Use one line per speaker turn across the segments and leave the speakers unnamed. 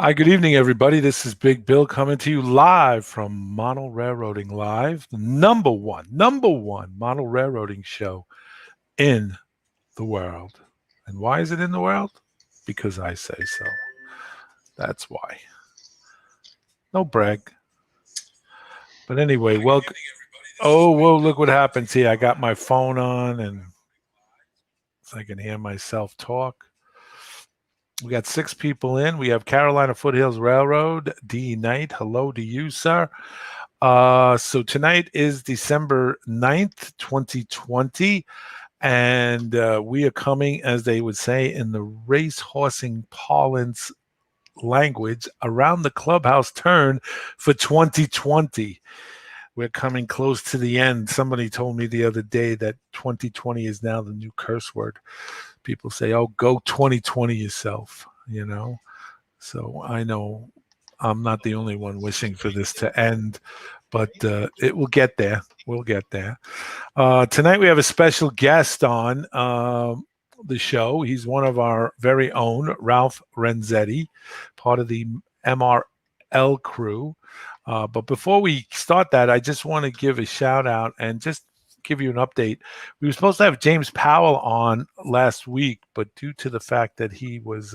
Hi, good evening, everybody. This is Big Bill coming to you live from Model Railroading Live, the number one model railroading show in the world. And why is it in the world? Because I say so. That's why. No brag. But anyway, welcome. Oh, whoa, look what happens here. I got my phone on and so I can hear myself talk. We got 6 people in. We have Carolina Foothills Railroad, D. Knight. Hello to you, sir. So tonight is December 9th, 2020, and we are coming, as they would say in the racehorsing parlance language, around the clubhouse turn for 2020. We're coming close to the end. Somebody told me the other day that 2020 is now the new curse word. People say, oh, go 2020 yourself, So I know I'm not the only one wishing for this to end, but it will get there. We'll get there. Tonight we have a special guest on the show. He's one of our very own, Ralph Renzetti, part of the MRL crew. But before we start that, I just want to give a shout out and just give you an update. We were supposed to have James Powell on last week, but due to the fact that he was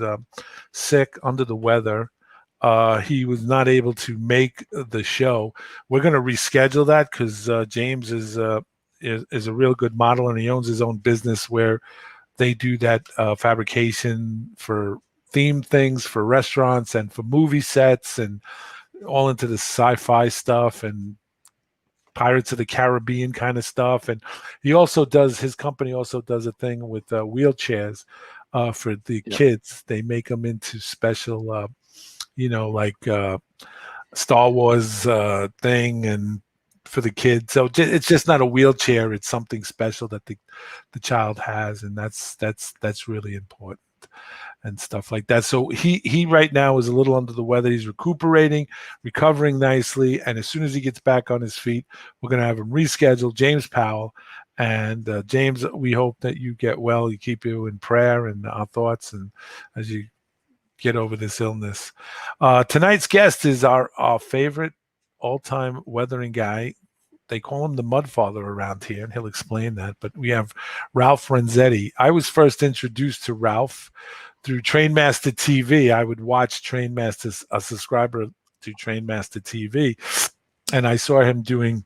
sick, under the weather, he was not able to make the show. We're going to reschedule that because James is a real good model, and he owns his own business where they do that fabrication for themed things for restaurants and for movie sets and all into the sci-fi stuff and Pirates of the Caribbean kind of stuff. And his company also does a thing with wheelchairs for the kids. They make them into special, like Star Wars thing and for the kids. So it's just not a wheelchair. It's something special that the child has. And that's really important and stuff like that. So he right now is a little under the weather. He's recovering nicely. And as soon as he gets back on his feet, we're going to have him reschedule, James Powell. And James, we hope that you get well. We keep you in prayer and our thoughts, and as you get over this illness. Tonight's guest is our favorite all-time weathering guy. They call him the Mudfather around here, and he'll explain that. But we have Ralph Renzetti. I was first introduced to Ralph through Trainmaster TV. I would watch Trainmaster, a subscriber to Trainmaster TV, and I saw him doing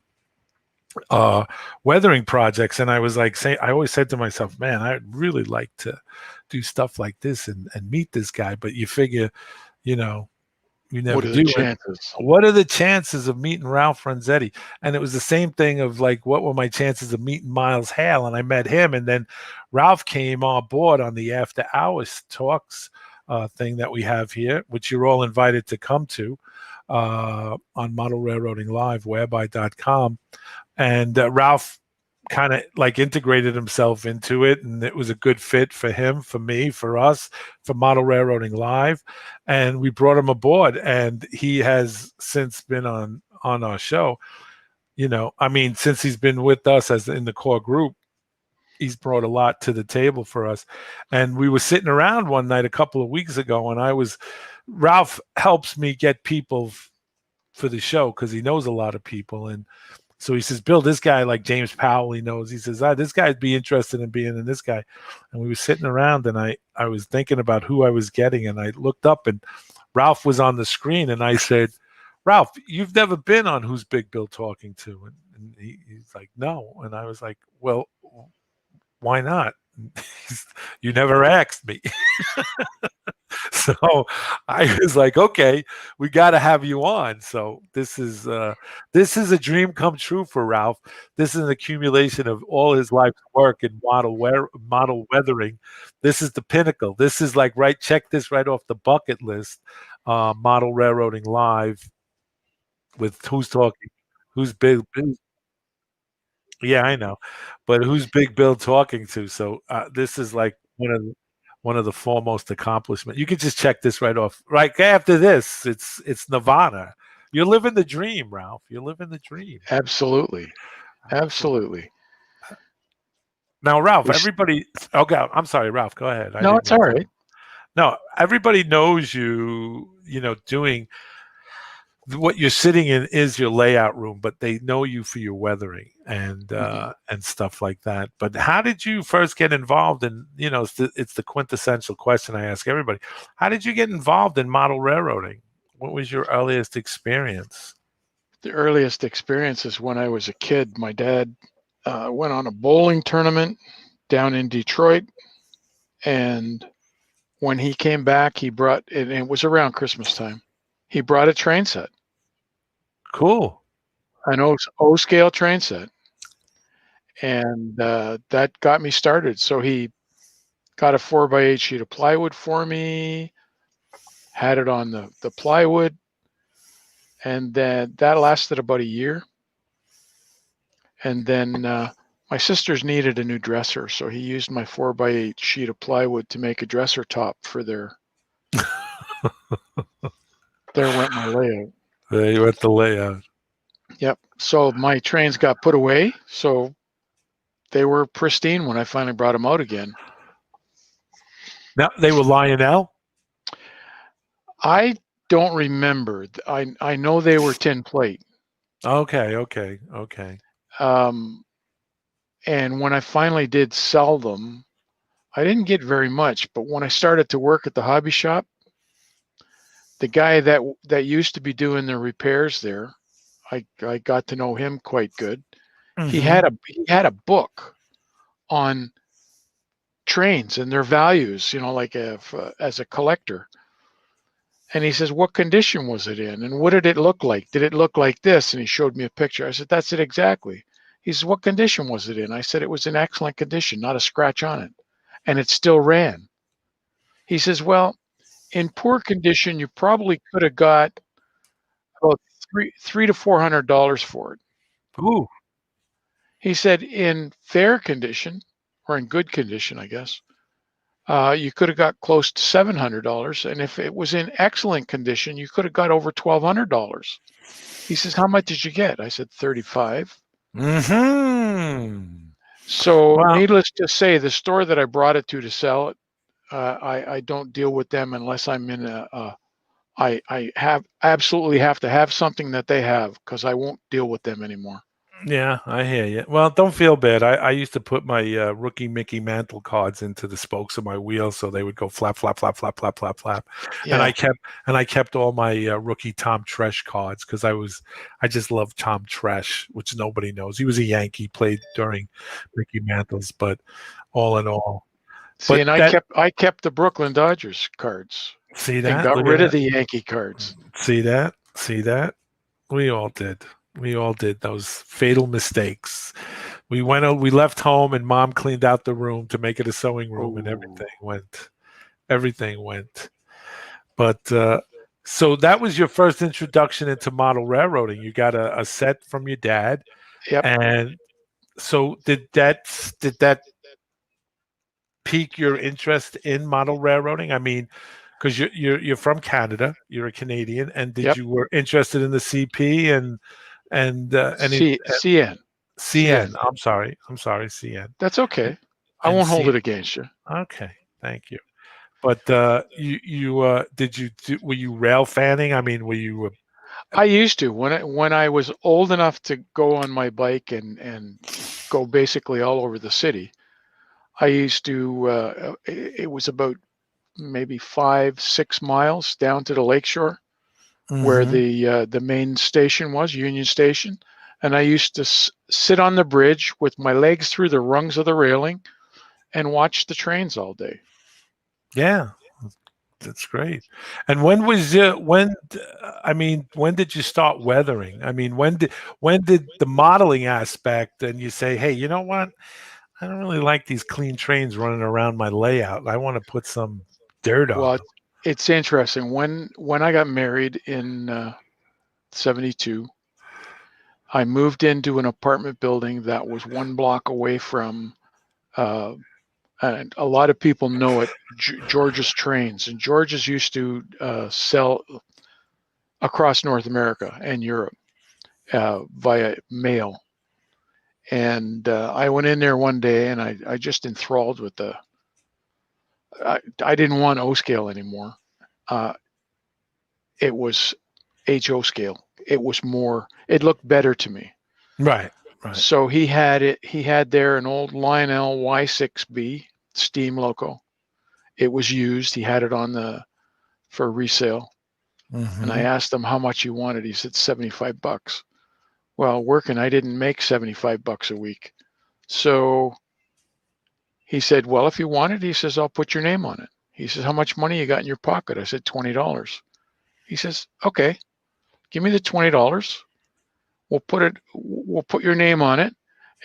weathering projects, and I was like, I always said to myself, man, I'd really like to do stuff like this and meet this guy. But you figure, you never do it. What are the chances of meeting Ralph Renzetti? And it was the same thing of like, what were my chances of meeting Miles Hale? And I met him, and then Ralph came on board on the After Hours Talks thing that we have here, which you're all invited to come to on Model Railroading Live, whereby.com. And Ralph kind of like integrated himself into it, and it was a good fit for him, for me, for us, for Model Railroading Live. And we brought him aboard, and he has since been on our show. Since he's been with us as in the core group, he's brought a lot to the table for us. And we were sitting around one night a couple of weeks ago, and Ralph helps me get people for the show because he knows a lot of people. And so he says, Bill, this guy like James Powell, he knows. He says, this guy'd be interested in being in this guy. And we were sitting around, and I was thinking about who I was getting, and I looked up, and Ralph was on the screen, and I said, Ralph, you've never been on Who's Big Bill Talking To? And he's like, no. And I was like, well, why not? You never asked me. So I was like, okay, we got to have you on. So this is a dream come true for Ralph. This is an accumulation of all his life's work in model weathering. This is the pinnacle. This is like, check this right off the bucket list. Model Railroading Live with who's big. Yeah, I know, but who's Big Bill talking to? So this is like one of the foremost accomplishments. You can just check this right off. Right after this, it's Nirvana. You're living the dream, Ralph. You're living the dream.
Absolutely.
Now, Ralph, everybody. Okay, I'm sorry, Ralph. Go ahead.
No, it's all right.
No, everybody knows you. doing what you're sitting in is your layout room, but they know you for your weathering and stuff like that. But how did you first get involved in? It's the quintessential question I ask everybody. How did you get involved in model railroading? What was your earliest experience?
The earliest experience is when I was a kid. My dad went on a bowling tournament down in Detroit, and when he came back, he brought and it was around Christmas time. He brought a train set,
Cool.
an O scale train set, and that got me started. So he got a 4x8 sheet of plywood for me, had it on the plywood, and then that lasted about a year. And then my sisters needed a new dresser, so he used my 4x8 sheet of plywood to make a dresser top for their. There went my layout.
There you went the layout.
Yep. So my trains got put away, so they were pristine when I finally brought them out again.
Now they were Lionel.
I don't remember. I know they were tin plate.
Okay.
Um, and when I finally did sell them, I didn't get very much. But when I started to work at the hobby shop, the guy that used to be doing the repairs there, I got to know him quite good. He
Mm-hmm.
had a book on trains and their values, like as a collector. And he says, "What condition was it in? And what did it look like? Did it look like this?" And he showed me a picture. I said, "That's it exactly." He says, "What condition was it in?" I said, "It was in excellent condition, not a scratch on it. And it still ran." He says, "Well, in poor condition, you probably could have got about three to $400 for it."
Ooh.
He said, "In fair condition, or in good condition, I guess, you could have got close to $700. And if it was in excellent condition, you could have got over $1,200. He says, "How much did you get?" I said, 35.
Mm-hmm.
So
Well,
needless to say, the store that I brought it to sell it, I don't deal with them unless I'm in I have absolutely have to have something that they have because I won't deal with them anymore.
yeah, I hear you. Well, don't feel bad. I used to put my rookie Mickey Mantle cards into the spokes of my wheels, so they would go flap, flap, flap, flap, flap, flap, flap. And I
Yeah.
kept all my rookie Tom Tresh cards because I just love Tom Tresh, which nobody knows. He was a Yankee, played during Mickey Mantle's, but all in all,
See,
but
and
that
I kept the Brooklyn Dodgers cards
see
and
that,
got
look at
rid of
that,
the Yankee cards.
see that. We all did. We all did those fatal mistakes. We left home and mom cleaned out the room to make it a sewing room and
Oh,
everything went. But so that was your first introduction into model railroading. You got a set from your dad.
yep,
And so did that pique your interest in model railroading? I mean, because you're from Canada, you're a Canadian, and did
yep.
you were interested in the CP and any
CN,
CN?
CN.
I'm sorry, CN
That's okay. I
and
won't hold
C.
it against you.
Okay, thank you. But you did were you rail fanning? I mean, were you
I used to when I was old enough to go on my bike and go basically all over the city. I used to. It was about maybe 5-6 miles down to the lakeshore where
hmm
the main station was, Union Station, and I used to sit on the bridge with my legs through the rungs of the railing and watch the trains all day.
yeah, that's great. And when was when I mean, when did you start weathering? I mean, when did the modeling aspect and you say, hey, you know what? I don't really like these clean trains running around my layout. I want to put some dirt on
Well,
them.
it's interesting. When I got married in '72, I moved into an apartment building that was 1 block away from, uh, and a lot of people know it, George's Trains. And George's used to sell across North America and Europe via mail. And I went in there one day and I just enthralled with I didn't want O scale anymore. Uh, it was HO scale. It was more. It looked better to me.
Right. Right.
So he had it. He had there an old Lionel Y6B steam loco. It was used. He had it on the for resale, and I
Mm-hmm.
asked him how much he wanted. He said $75. Well, working, I didn't make $75 a week, so he said, "Well, if you want it," he says, "I'll put your name on it." He says, "How much money you got in your pocket?" I said, $20. He says, "Okay, give me the $20. We'll put your name on it."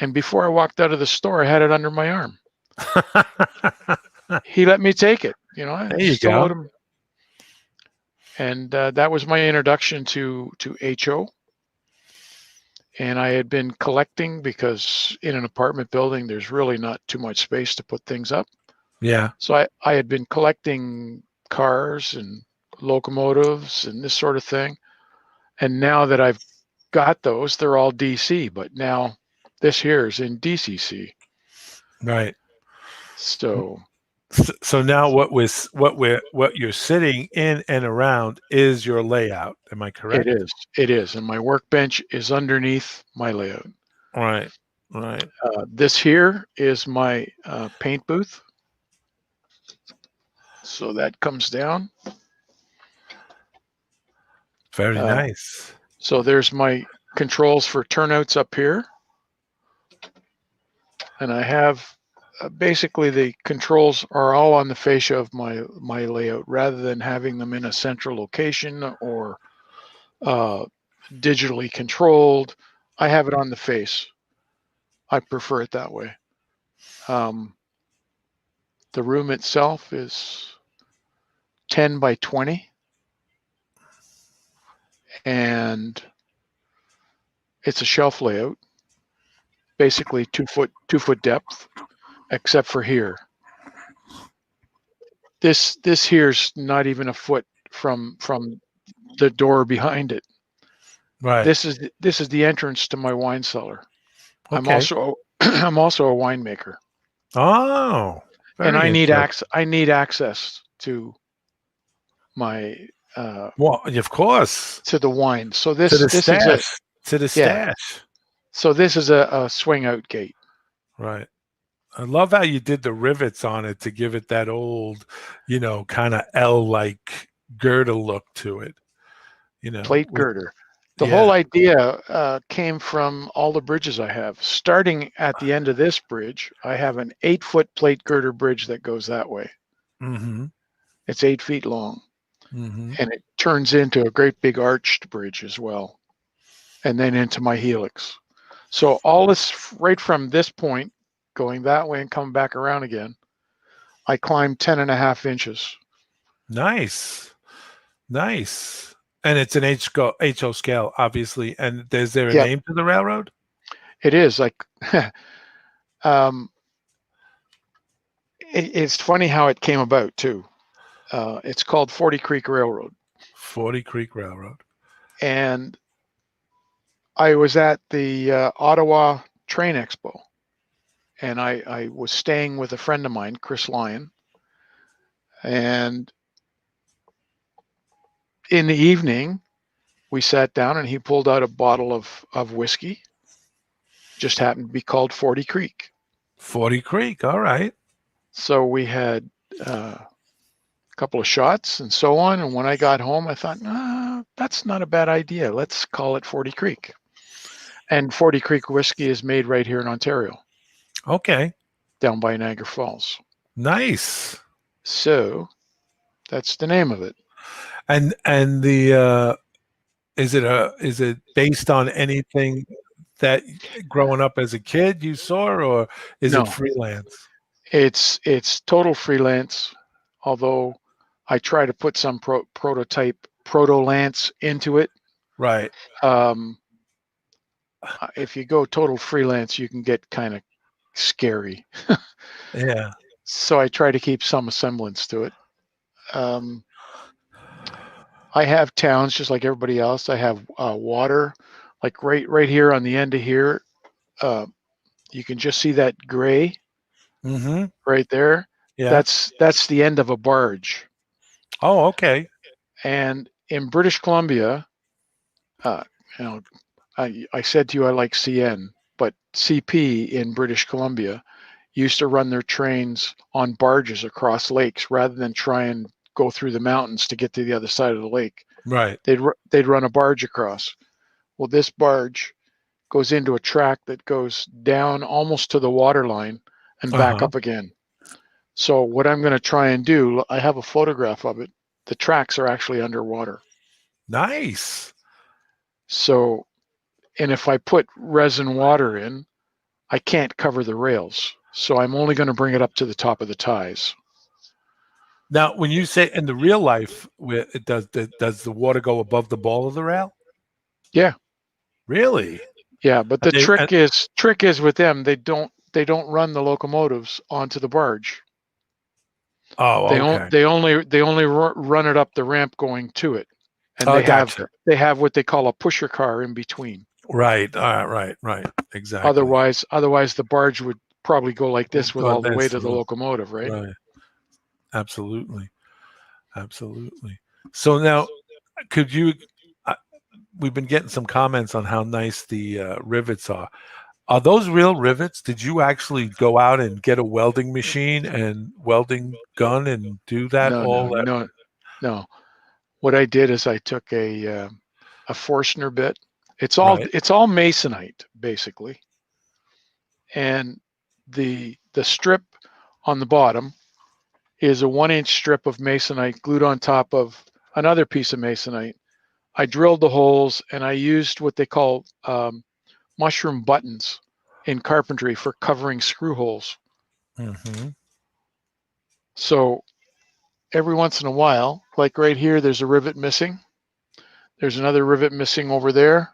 And before I walked out of the store, I had it under my arm. He let me take it. I
There you
still owed
go.
him, and that was my introduction to HO. And I had been collecting because in an apartment building, there's really not too much space to put things up.
Yeah.
So I had been collecting cars and locomotives and this sort of thing. And now that I've got those, they're all DC, but now this here is in DCC.
Right.
So
So now what you're sitting in and around is your layout. Am I
it
correct?
is. It is. And my workbench is underneath my layout.
Right. Right.
This here is my paint booth. So that comes down.
Very
Uh,
nice.
so there's my controls for turnouts up here. And I have basically the controls are all on the fascia of my layout rather than having them in a central location or uh, digitally controlled. I have it on the face. I prefer it that way. Um, the room itself is 10 by 20, and it's a shelf layout, basically 2 foot depth, except for here. This here's not even a foot from the door behind it.
Right.
This is the entrance to my wine cellar. I'm
Okay.
also I'm also a winemaker,
Oh,
and
very interesting.
I need access my uh,
Well, of course.
to the wine. So
To the
this is a
stash. To the
yeah.
stash.
So this is a swing out gate,
Right. I love how you did the rivets on it to give it that old, kind of L-like girder look to it.
plate
With
girder. The whole
yeah.
idea came from all the bridges I have. Starting at the end of this bridge, I have an 8 foot plate girder bridge that goes that way.
Mm-hmm.
It's 8 feet long,
Mm-hmm.
and it turns into a great big arched bridge as well, and then into my helix. So all this right from this point, going that way and coming back around again, I climbed 10.5 inches.
Nice. Nice. And it's an HO scale, obviously. And is there a
Yep,
name to the railroad?
it is like um, it's funny how it came about too. It's called 40 Creek Railroad,
40 Creek Railroad.
and I was at the Ottawa Train Expo, and I was staying with a friend of mine, Chris Lyon, and in the evening we sat down and he pulled out a bottle of whiskey, just happened to be called 40 Creek.
40 Creek. All right.
So we had a couple of shots and so on. And when I got home, I thought, that's not a bad idea. Let's call it 40 Creek. And 40 Creek whiskey is made right here in Ontario,
Okay.
down by Niagara Falls.
Nice.
So that's the name of it.
And the is it based on anything that growing up as a kid you saw, or is it
No,
freelance?
it's total freelance, although I try to put some prototype proto lance into it.
Right.
Um, if you go total freelance, you can get kind of scary.
Yeah.
So I try to keep some semblance to it. Um, I have towns just like everybody else. I have water, like right here on the end of here. Uh, you can just see that gray
Mm-hmm.
right there.
Yeah.
That's the end of a barge,
Oh, okay.
and in British Columbia, uh, you know, I said to you I like CN, but CP in British Columbia used to run their trains on barges across lakes rather than try and go through the mountains to get to the other side of the lake.
Right.
They'd run a barge across. Well, this barge goes into a track that goes down almost to the water line and back
Uh-huh.
up again. So what I'm going to try and do, I have a photograph of it. The tracks are actually underwater.
Nice.
So, and if I put resin water in, I can't cover the rails. So I'm only going to bring it up to the top of the ties.
Now, when you say in the real life, where it does the water go above the ball of the rail?
Yeah.
Really?
Yeah. But
And
the
they, and,
trick is with them, they don't run the locomotives onto the barge.
oh, okay.
They only run it up the ramp going to it, and
Oh, gotcha.
they have what they call a pusher car in between.
Right. Right. Exactly.
Otherwise the barge would probably go like this with
Oh,
all the weight
that's
of the locomotive, right?
right. Absolutely. Absolutely. So now, could you? Uh, we've been getting some comments on how nice the rivets are. Are those real rivets? Did you actually go out and get a welding machine and welding gun and do that
No, no,
all? That
no, no. What I did is I took a Forstner bit.
right.
It's all masonite basically, and the strip on the bottom is a 1 inch strip of masonite glued on top of another piece of masonite. I drilled the holes and I used what they call mushroom buttons in carpentry for covering screw holes.
Hmm.
So every once in a while, like right here, there's a rivet missing. There's another rivet missing over there.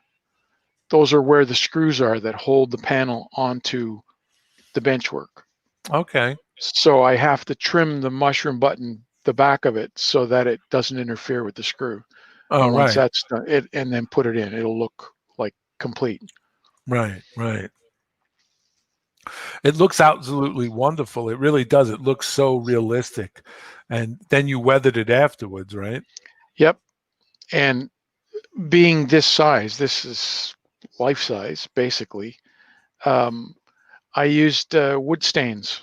Those are where the screws are that hold the panel onto the benchwork.
Okay.
So I have to trim the mushroom button, the back of it, so that it doesn't interfere with the screw.
Oh,
And once
right.
that's done, and then put it in, it'll look like complete.
Right. It looks absolutely wonderful. It really does. It looks so realistic. And then you weathered it afterwards, right?
Yep. And being this size, this is life size basically. Um, I used wood stains,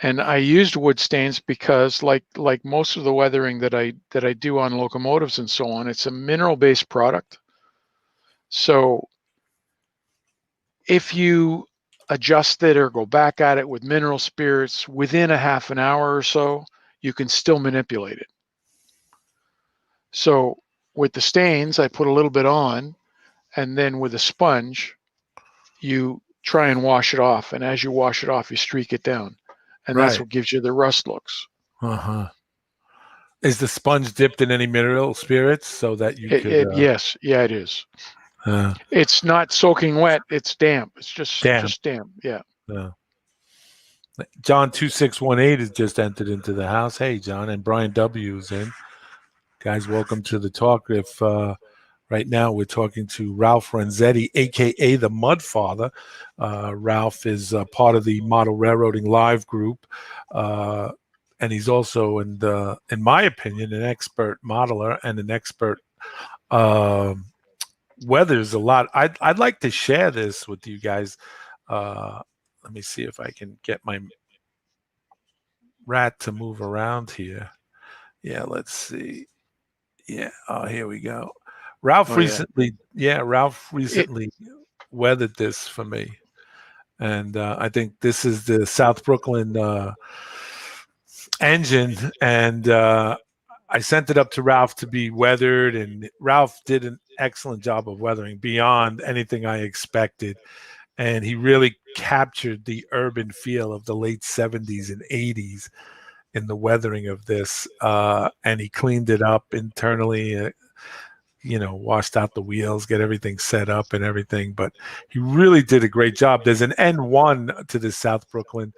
and I used wood stains because, like most of the weathering that I do on locomotives and so on, it's a mineral based product. So if you adjust it or go back at it with mineral spirits within a half an hour or so, you can still manipulate it. So with the stains, I put a little bit on, and then with a sponge, you try and wash it off. And as you wash it off, you streak it down. And that's
Right.
what gives you the rust looks.
Uh-huh. Is the sponge dipped in any mineral spirits so that you could
Yes, yeah, it is.
uh
It's not soaking wet. It's damp. It's
damn.
just damp. Yeah.
Uh, John 2618 has just entered into the house. Hey John, and Brian W is in. Guys, welcome to the talk. If right now we're talking to Ralph Renzetti, aka the Mud Father. Ralph is part of the Model Railroading Live group. And he's also, in my opinion, an expert modeler and an expert weathers a lot. I'd like to share this with you guys. Let me see if I can get my rat to move around here. Yeah, let's see. Yeah, oh, here we go.
Oh yeah.
Ralph
It,
recently weathered this for me, and I think this is the South Brooklyn engine, and I sent it up to Ralph to be weathered, and Ralph did an excellent job of weathering beyond anything I expected. And he really captured the urban feel of the late 70s and 80s in the weathering of this. And he cleaned it up internally, washed out the wheels, get everything set up and everything. But he really did a great job. There's an N1 to the South Brooklyn,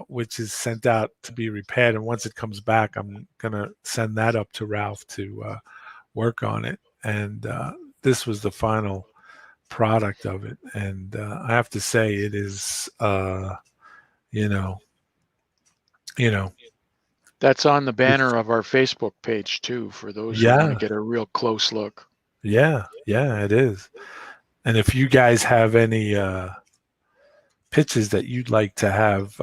which is sent out to be repaired. And once it comes back, I'm going to send that up to Ralph to work on it. And this was the final product of it. And I have to say, it is, you know, you know,
That's on the
It's-
banner of our Facebook page too, for those who want to
yeah,
get a real close look.
yeah, it is. And if you guys have any pictures that you'd like to have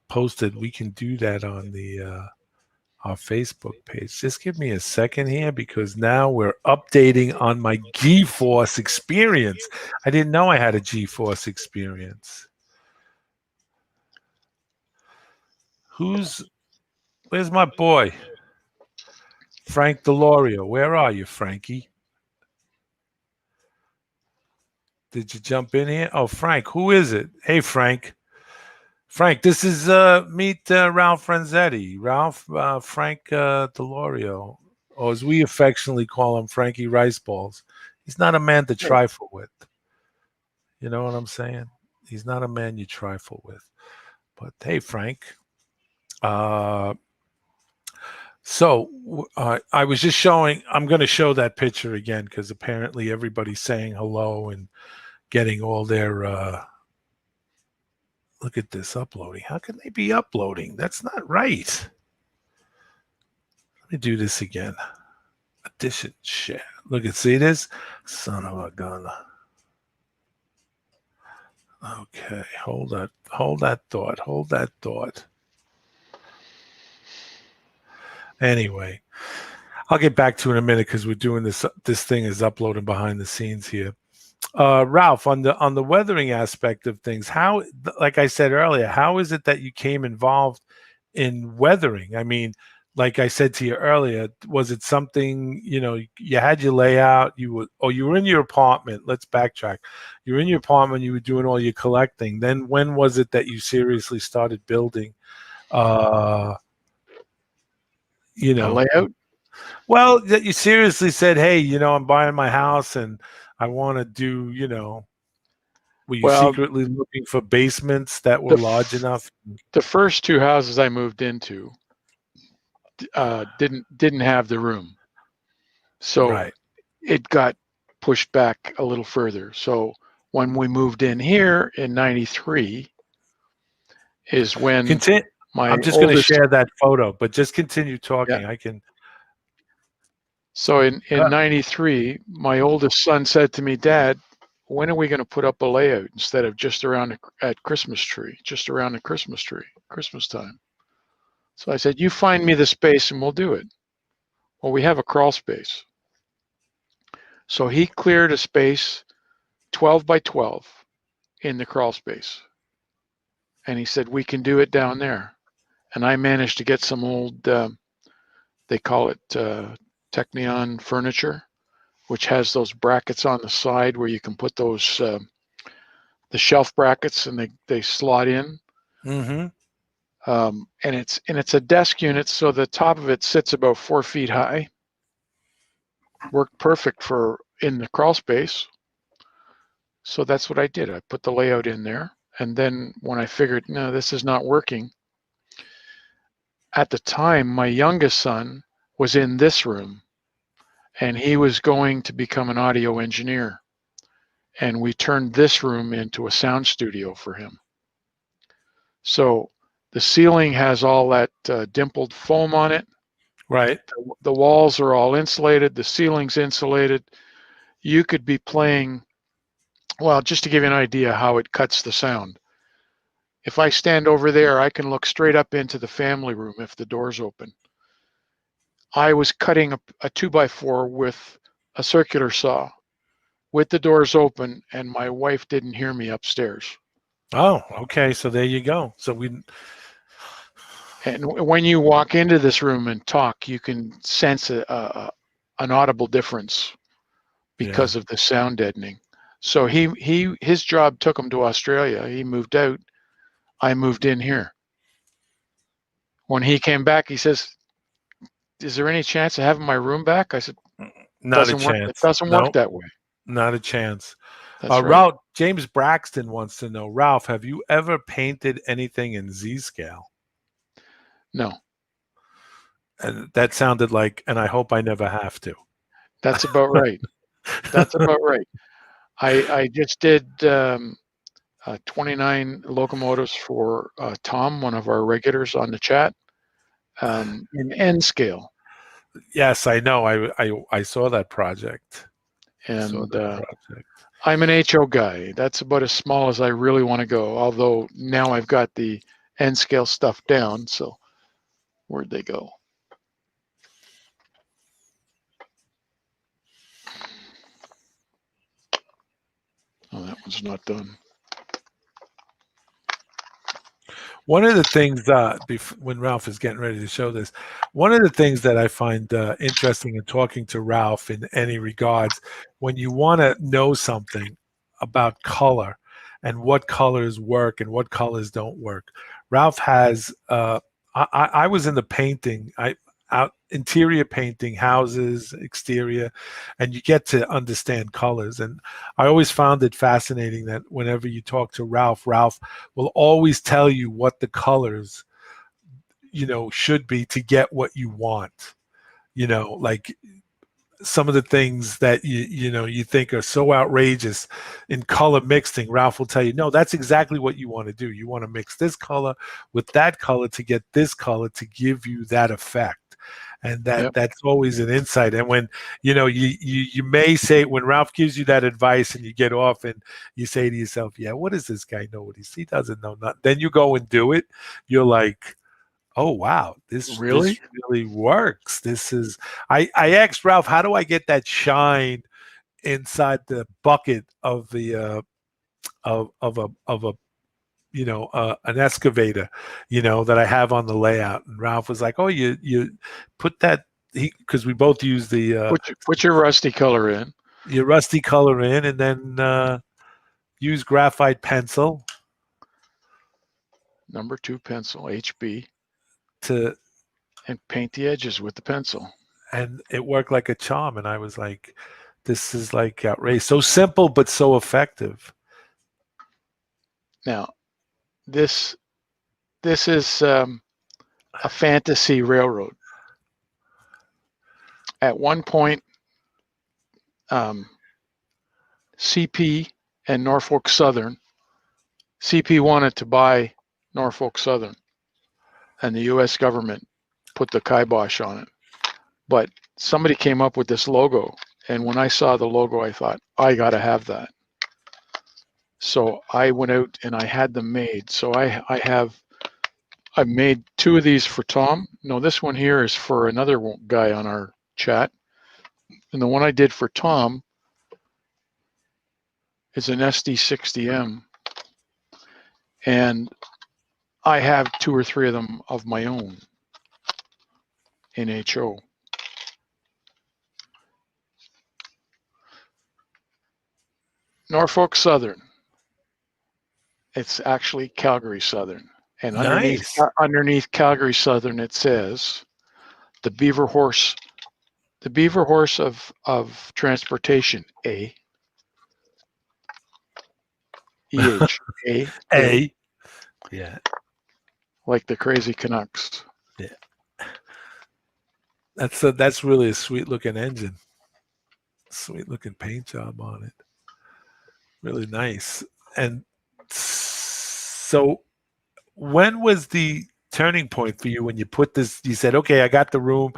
posted, we can do that on the our Facebook page. Just give me a second here because now we're updating on my GeForce experience. I didn't know I had a GeForce experience. Who's Where's my boy? Frank Delorio. Where are you, Frankie? Did you jump in here? Oh, Frank, who is it? Hey, Frank. Frank, this is meet Ralph Renzetti. Ralph Frank Delorio, or as we affectionately call him, Frankie Riceballs. He's not a man to
Right.
trifle with. You know what I'm saying? He's not a man you trifle with. But hey, Frank. Uh, I was just showing. I'm going to show that picture again because apparently everybody's saying hello and getting all their. Look at this uploading. How can they be uploading? That's not right. Let me do this again. Addition share. Look at see this? Son of a gun. Okay, hold that thought. Hold that thought. Anyway, I'll get back to it in a minute because we're doing this. This thing is uploading behind the scenes here. Ralph, on the weathering aspect of things, how, like I said earlier, how is it that you came involved in weathering? I mean, like I said to you earlier, was it something you had your layout? You were in your apartment. Let's backtrack. You were in your apartment. You were doing all your collecting. Then when was it that you seriously started building? Uh, you
A
know,
layout?
well, that you seriously said, "Hey, I'm buying my house and I want to do, were you
Well,
secretly looking for basements that
the
were large
f-
enough?"
the first two houses I moved into didn't have the room, so
Right.
it got pushed back a little further. So when we moved in here in '93 is when
Continue.
my
I'm just going to
oldest.
share that photo, but just continue
Yeah.
talking. I can.
So in
Uh,
'93, my oldest son said to me, "Dad, when are we going to put up a layout instead of just around at Christmas tree, just around the Christmas tree, Christmas time?" So I said, "You find me the space and we'll do it." Well, we have a crawl space. So he cleared a space 12 by 12 in the crawl space. And he said, "We can do it down there." And I managed to get some old, they call it Technion furniture, which has those brackets on the side where you can put those, the shelf brackets, and they slot in.
mm-hmm.
And it's a desk unit, so the top of it sits about 4 feet high. Worked perfect for in the crawl space. So that's what I did. I put the layout in there. And then when I figured, no, this is not working, at the time, my youngest son was in this room and he was going to become an audio engineer. And we turned this room into a sound studio for him. So the ceiling has all that dimpled foam on it.
Right.
The walls are all insulated. The ceiling's insulated. You could be playing, well, just to give you an idea how it cuts the sound. If I stand over there, I can look straight up into the family room if the door's open. I was cutting a 2x4 with a circular saw with the doors open, and my wife didn't hear me upstairs.
Oh, okay. So there you go. So we.
And when you walk into this room and talk, you can sense an audible difference
Yeah.
because of the sound deadening. So his job took him to Australia. He moved out. I moved in here. When he came back, he says, "Is there any chance of having my room back?" I said,
Not a
"Doesn't work. It
chance.
doesn't work
No,
that way."
not a chance.
That's right.
Ralph James Braxton wants to know, Ralph, have you ever painted anything in Z scale?
No,
And that sounded like, and I hope I never have to.
that's about right. That's about right. I just did 29 locomotives for Tom, one of our regulars on the chat, in N scale.
Yes, I know. I saw that project. Saw
And
that project.
I'm an HO guy. That's about as small as I really want to go. Although now I've got the N scale stuff down. So where'd they go? Oh, that one's not done.
One of the things when Ralph is getting ready to show this, one of the things that I find interesting in talking to Ralph in any regards, when you want to know something about color and what colors work and what colors don't work, Ralph has. I was in the painting. Out interior painting houses, exterior, and you get to understand colors. And I always found it fascinating that whenever you talk to Ralph will always tell you what the colors, should be to get what you want. Like some of the things that you think are so outrageous in color mixing, Ralph will tell you, no, that's exactly what you want to do. You want to mix this color with that color to get this color to give you that effect. And
Yep.
that's always an insight. And when you may say, when Ralph gives you that advice and you get off and you say to yourself, yeah, what does this guy know? He doesn't know nothing. Then you go and do it. You're like, oh wow, this
Really?
really works. This is I asked Ralph, how do I get that shine inside the bucket of the of a an excavator, that I have on the layout. And Ralph was like, oh, you put that, because we both use the
Put your rusty color in.
your rusty color in, and then use graphite pencil
Number 2 pencil, HB,
to
and paint the edges with the pencil.
and it worked like a charm. And I was like, this is like outrageous. So simple, but so effective.
Now, this is a fantasy railroad. At one point, CP and Norfolk Southern, CP wanted to buy Norfolk Southern, and the U.S. government put the kibosh on it. But somebody came up with this logo, and when I saw the logo, I thought, I got to have that. So I went out and I had them made. So I made 2 of these for Tom. No, this one here is for another guy on our chat. And the one I did for Tom is an SD60M. And I have 2 or 3 of them of my own in HO. Norfolk Southern. It's actually Calgary Southern. And
Nice.
underneath Calgary Southern, it says the Beaver Horse of transportation, A. EH, A.
A. Yeah.
Like the crazy Canucks.
Yeah. That's really a sweet looking engine. Sweet looking paint job on it. Really nice. And so when was the turning point for you when you put this, you said, okay, I got the room,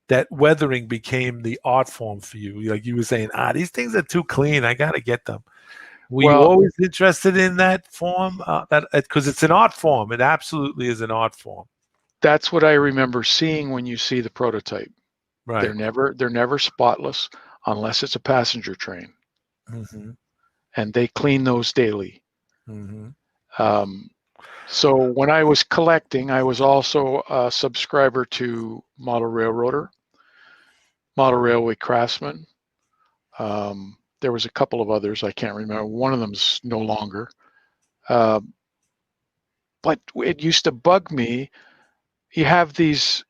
that weathering became the art form for you? Like you were saying, these things are too clean. I got to get them. Were you
Well,
always interested in that form? That because it's an art form. It absolutely is an art form.
that's what I remember seeing when you see the prototype.
Right.
They're never spotless unless it's a passenger train,
Mm-hmm.
and they clean those daily.
Mm-hmm.
So when I was collecting, I was also a subscriber to Model Railroader, Model Railway Craftsman. There was a couple of others I can't remember. One of them's no longer. But it used to bug me. You have these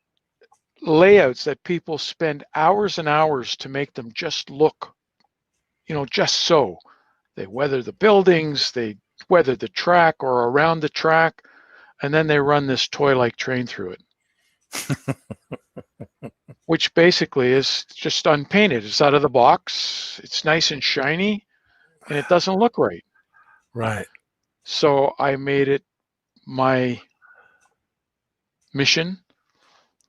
layouts that people spend hours and hours to make them just look, just so. They weather the buildings, they weather the track or around the track, and then they run this toy-like train through it, which basically is just unpainted. It's out of the box, it's nice and shiny, and it doesn't look right.
Right.
So I made it my mission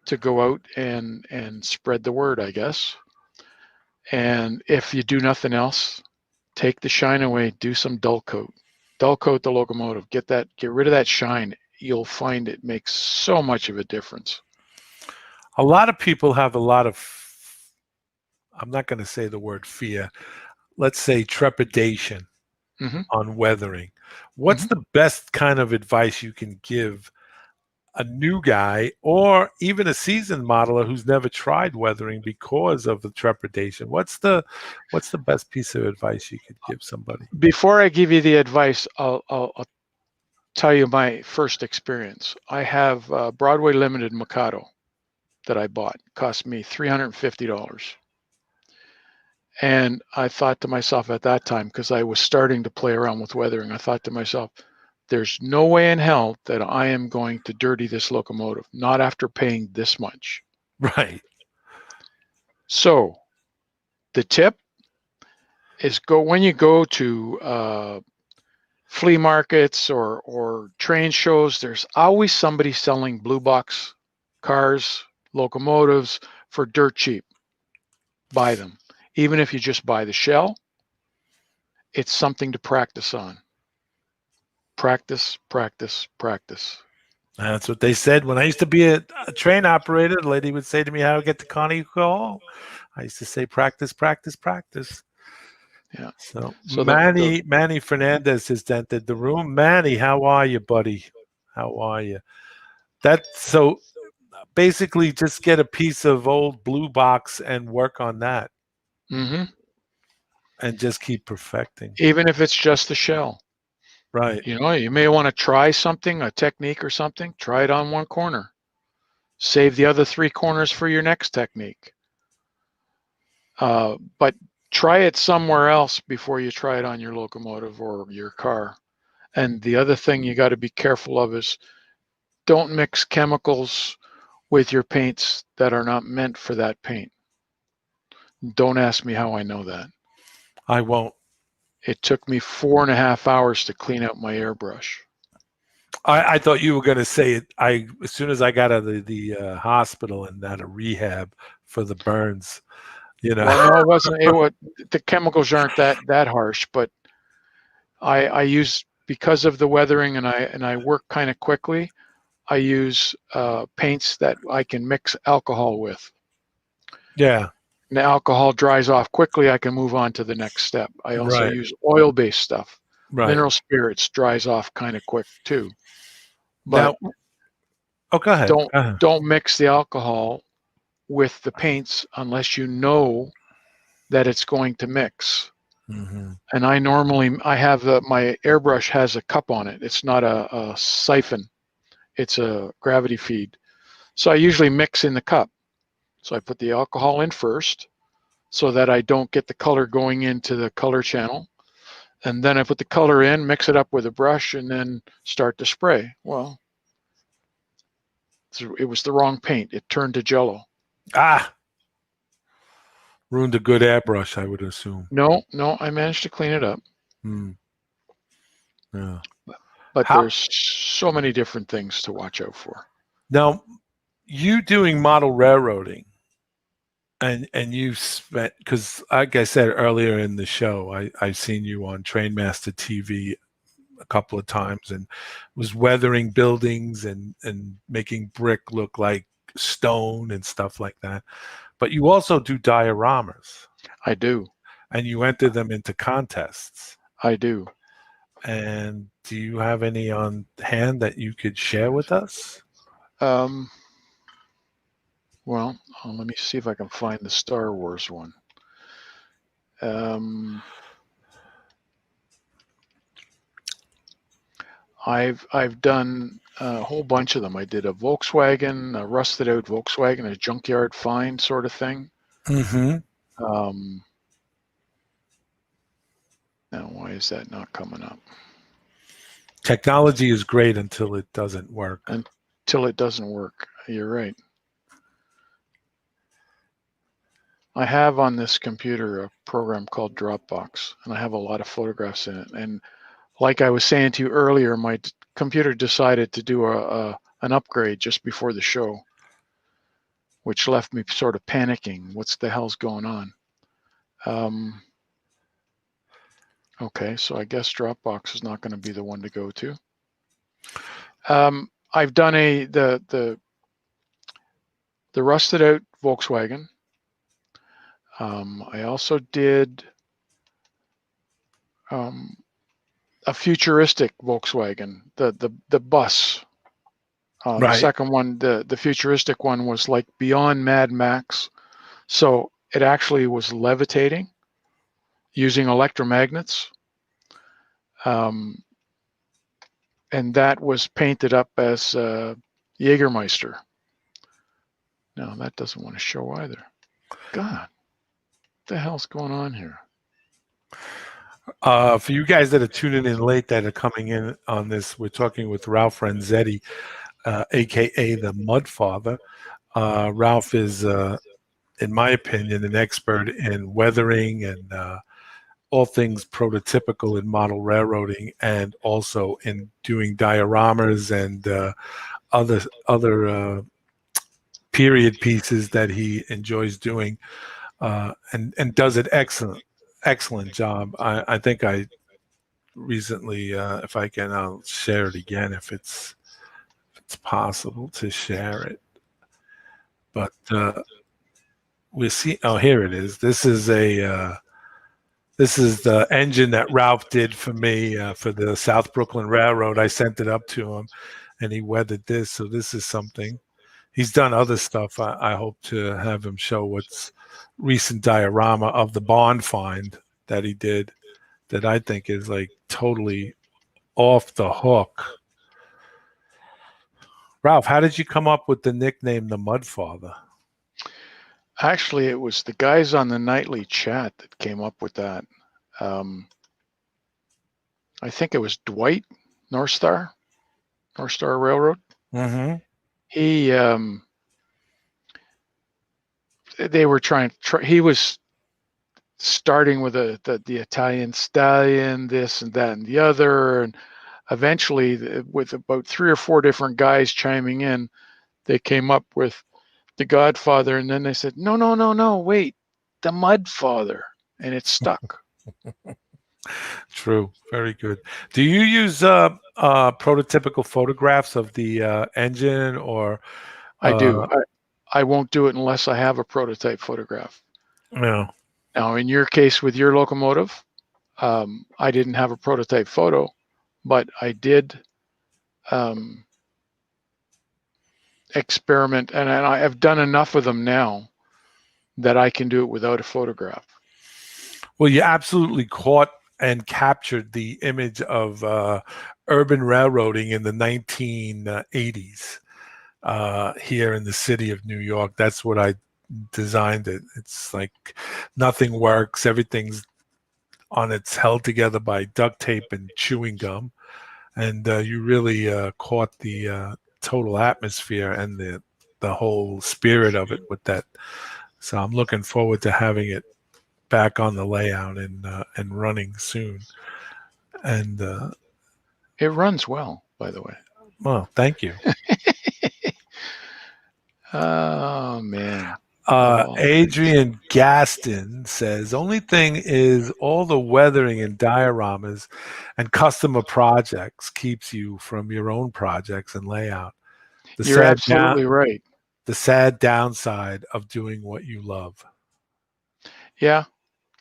to go out and spread the word, I guess. And if you do nothing else, take the shine away, do some dull coat the locomotive, get rid of that shine. You'll find it makes so much of a difference.
A lot of people have a lot of, I'm not going to say the word fear, let's say trepidation
Hmm.
on weathering. What's
Hmm.
the best kind of advice you can give a new guy or even a seasoned modeler who's never tried weathering because of the trepidation? What's the best piece of advice you could give somebody?
Before I give you the advice, I'll tell you my first experience. I have Broadway Limited Mikado that I bought. It cost me $350. And I thought to myself at that time, because I was starting to play around with weathering, I thought to myself, there's no way in hell that I am going to dirty this locomotive, not after paying this much.
Right.
So the tip is when you go to flea markets or train shows, there's always somebody selling blue box cars, locomotives for dirt cheap. Buy them. Even if you just buy the shell, it's something to practice on. Practice, practice, practice.
That's what they said. When I used to be a train operator, the lady would say to me, "How to get to Carnegie Hall?" I used to say, "Practice, practice, practice."
Yeah.
So
So the
Manny Fernandez has entered the room. Manny, how are you, buddy? How are you? That so basically just get a piece of old blue box and work on that
hmm
and just keep perfecting.
even if it's just the shell,
Right.
you may want to try something, a technique or something. Try it on one corner. Save the other three corners for your next technique. But try it somewhere else before you try it on your locomotive or your car. And the other thing you got to be careful of is don't mix chemicals with your paints that are not meant for that paint. Don't ask me how I know that.
I won't.
It took me 4.5 hours to clean out my airbrush.
I thought you were going to say it. I as soon as I got out of the hospital and out of rehab for the burns, you know.
Well, no, it wasn't. It was the chemicals aren't that harsh, but I use because of the weathering and I work kind of quickly. I use paints that I can mix alcohol with.
Yeah.
And the alcohol dries off quickly. I can move on to the next step. I also
Right.
use oil-based stuff.
Right.
Mineral spirits dries off kind of quick too. But
Now, oh, go ahead.
don't
Go ahead.
don't mix the alcohol with the paints unless you know that it's going to mix.
Hmm.
And I have my airbrush has a cup on it. It's not a siphon. It's a gravity feed. So I usually mix in the cup. So I put the alcohol in first so that I don't get the color going into the color channel. And then I put the color in, mix it up with a brush, and then start to spray. Well, it was the wrong paint. It turned to jello.
Ah, ruined a good airbrush, I would assume.
No, no, I managed to clean it up.
Hmm. Yeah.
But
How
there's so many different things to watch out for.
now you doing model railroading and you spent because like I said earlier in the show, I've seen you on Trainmaster TV a couple of times and was weathering buildings and making brick look like stone and stuff like that. But you also do dioramas
I do.
and you enter them into contests.
I do.
And do you have any on hand that you could share with us?
Um, well, let me see if I can find the Star Wars one. Um, I've done a whole bunch of them. I did a Volkswagen, a rusted out Volkswagen, a junkyard find sort of thing.
Mm-hmm.
Um, now, why is that not coming up?
Technology is great until it doesn't work.
Until it doesn't work. You're right. I have on this computer a program called Dropbox, and I have a lot of photographs in it. And like I was saying to you earlier, my computer decided to do an upgrade just before the show. which left me sort of panicking. What's the hell's going on? Okay, so I guess Dropbox is not going to be the one to go to. I've done the rusted out Volkswagen. I also did a futuristic Volkswagen, the bus. The
Right.
second one, the futuristic one, was like beyond Mad Max. So it actually was levitating using electromagnets. And that was painted up as Jägermeister. No, that doesn't want to show either. God, what the hell's going on here?
For you guys that are tuning in late, that are coming in on this, we're talking with Ralph Renzetti, aka the Mud Father. Ralph is, in my opinion, an expert in weathering and all things prototypical in model railroading, and also in doing dioramas and other period pieces that he enjoys doing, and does it excellent job. I think I recently, if I can, I'll share it again if it's possible to share it. But we see. Oh, here it is. This is the engine that Ralph did for me for the South Brooklyn Railroad. I sent it up to him, and he weathered this. So this is something. He's done other stuff. I hope to have him show what's recent diorama of the Bond find that he did, that I think is like totally off the hook. Ralph, how did you come up with the nickname the Mud Father?
Actually, it was the guys on the nightly chat that came up with that. I think it was Dwight North Star Railroad.
Mm-hmm.
He they were he was starting with the Italian stallion, this and that and the other, and eventually, with about 3 or 4 different guys chiming in, they came up with the Godfather, and then they said, no, wait, the Mud Father, and it stuck.
True. Very good. Do you use prototypical photographs of the engine, or
I do. I won't do it unless I have a prototype photograph.
no?
Now, in your case with your locomotive, I didn't have a prototype photo, but I did experiment, and I have done enough of them now that I can do it without a photograph.
Well, you absolutely caught and captured the image of urban railroading in the 1980s here in the city of New York. That's what I designed it. It's like nothing works. Everything's it's held together by duct tape and chewing gum. And you really caught the total atmosphere and the whole spirit of it with that. So I'm looking forward to having it back on the layout and running soon. And
it runs well, by the way.
well, thank you.
Oh man. Oh.
Adrian Gaston says, only thing is all the weathering and dioramas and customer projects keeps you from your own projects and layout.
You're absolutely right.
The sad downside of doing what you love.
Yeah,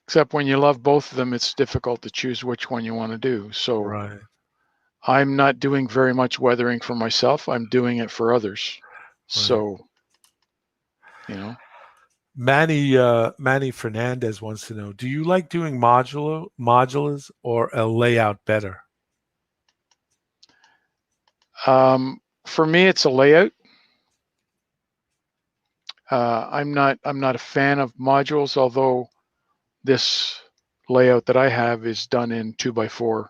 except when you love both of them, it's difficult to choose which one you want to do. So
right.
I'm not doing very much weathering for myself. I'm doing it for others.
Right.
So, you know.
Manny Fernandez wants to know, do you like doing modulars or a layout better?
For me, it's a layout. I'm not a fan of modules, although this layout that I have is done in 2x4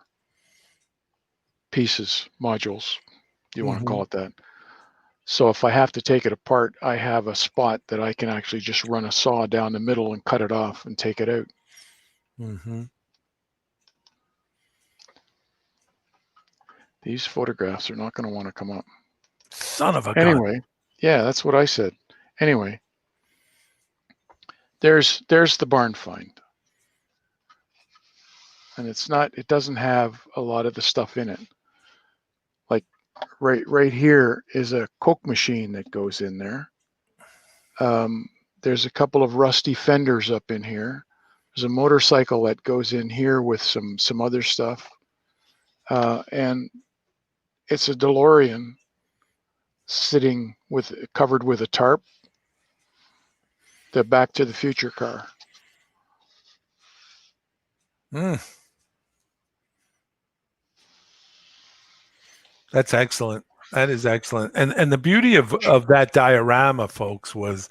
pieces, modules, you want to call it that. So if I have to take it apart, I have a spot that I can actually just run a saw down the middle and cut it off and take it out.
Mm-hmm.
These photographs are not going to want to come up.
Son of a gun.
Anyway, yeah, that's what I said. Anyway, there's the barn find, and it doesn't have a lot of the stuff in it. Like right here is a Coke machine that goes in there. There's a couple of rusty fenders up in here. There's a motorcycle that goes in here with some other stuff, and it's a DeLorean sitting covered with a tarp. The Back to the Future car.
Mm. That's excellent. That is excellent. And the beauty of that diorama, folks, was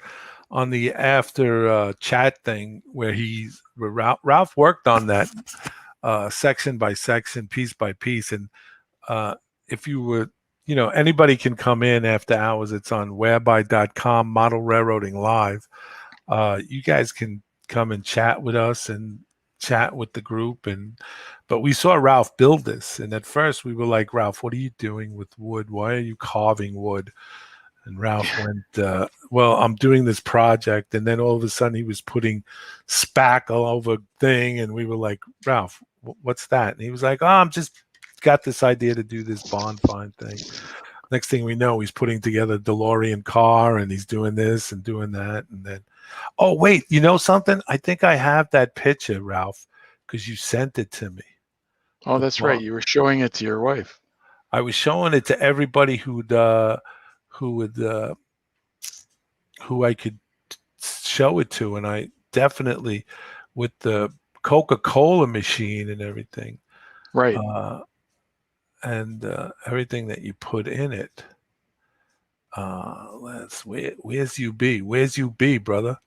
on the after chat thing where Ralph worked on that section by section, piece by piece. And if you would, anybody can come in after hours. It's on whereby.com, Model Railroading Live. You guys can come and chat with us and chat with the group. But we saw Ralph build this. And at first we were like, Ralph, what are you doing with wood? Why are you carving wood? And Ralph went, well, I'm doing this project. And then all of a sudden he was putting spackle over thing. And we were like, Ralph, what's that? And he was like, oh, I'm just got this idea to do this bond find thing. Next thing we know, he's putting together a DeLorean car and he's doing this and doing that. And then, oh, wait, you know something? I think I have that picture, Ralph, because you sent it to me.
Oh, that's right. You were showing it to your wife.
I was showing it to everybody who I could show it to, and I definitely, with the Coca-Cola machine and everything,
right,
and everything that you put in it. Where's you be? Where's you be, brother?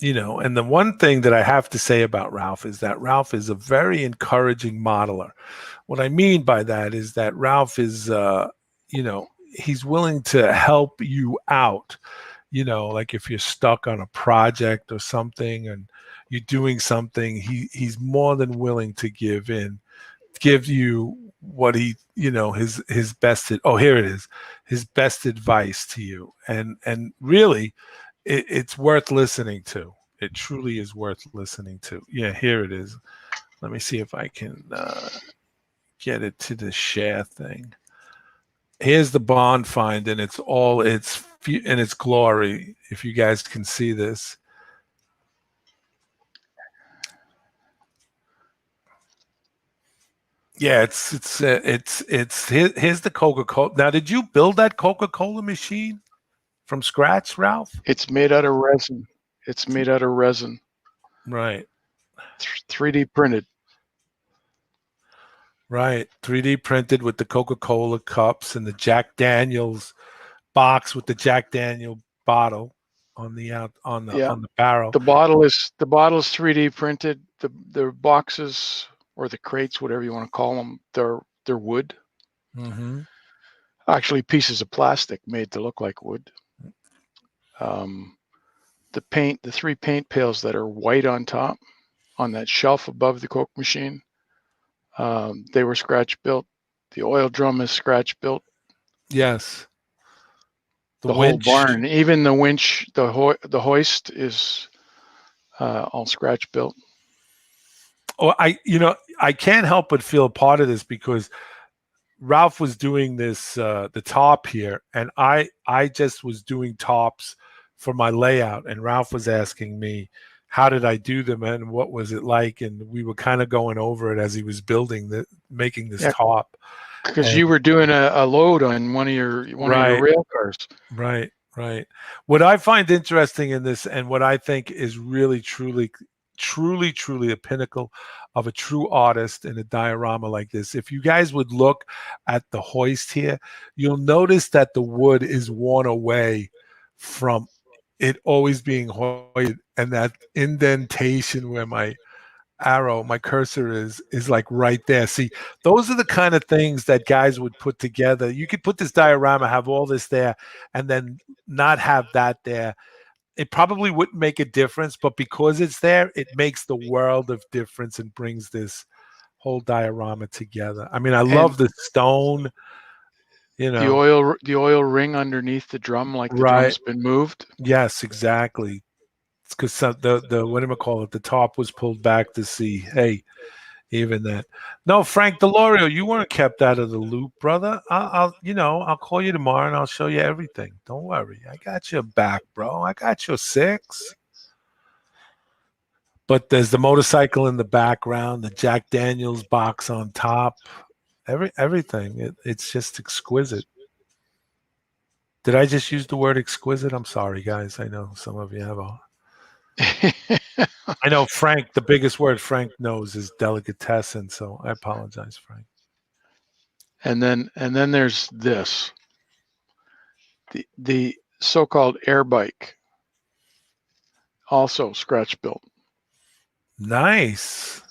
And the one thing that I have to say about Ralph is that Ralph is a very encouraging modeler. What I mean by that is that Ralph is, he's willing to help you out. Like if you're stuck on a project or something and you're doing something, he's more than willing to give you what his best. Oh, here it is, his best advice to you, and really. It's worth listening to. It truly is worth listening to. Yeah, here it is. Let me see if I can get it to the share thing. Here's the bond find, and it's all in its glory. If you guys can see this. Yeah, here's the Coca-Cola. Now, did you build that Coca-Cola machine from scratch, Ralph?
It's made out of resin.
Right.
3D printed.
Right. 3D printed with the Coca-Cola cups and the Jack Daniels box with the Jack Daniel bottle on the barrel.
The bottle is 3D printed. The boxes or the crates, whatever you want to call them, they're wood.
Mm-hmm.
Actually, pieces of plastic made to look like wood. The 3 paint pails that are white on top, on that shelf above the Coke machine, they were scratch built. The oil drum is scratch built.
Yes.
The whole barn, even the winch, the hoist is all scratch built.
Oh, I can't help but feel a part of this because Ralph was doing this the top here, and I just was doing tops for my layout, and Ralph was asking me how did I do them and what was it like, and we were kind of going over it as he was making this top.
Because you were doing a load on one of your rail cars.
Right. What I find interesting in this, and what I think is really, truly a pinnacle of a true artist in a diorama like this. If you guys would look at the hoist here, you'll notice that the wood is worn away from it always being hoisted, and that indentation where my cursor is like right there. See, those are the kind of things that guys would put together. You could put this diorama, have all this there, and then not have that there. It probably wouldn't make a difference, but because it's there, it makes the world of difference and brings this whole diorama together. I mean, I
And
love the stone, you
the
know.
oil ring underneath the drum, like the
Right.
drum's been moved.
Yes, exactly. It's because the what do you call it? The top was pulled back to see. Hey, even that. No, Frank Delorio, you weren't kept out of the loop, brother. I'll call you tomorrow and I'll show you everything. Don't worry, I got your back, bro. I got your six. But there's the motorcycle in the background, the Jack Daniels box on top, everything. It's just exquisite. Did I just use the word exquisite? I'm sorry, guys. I know some of you have a. I know Frank. The biggest word Frank knows is delicatessen. So I apologize, Frank.
And then there's this, the so-called air bike, also scratch built.
Nice.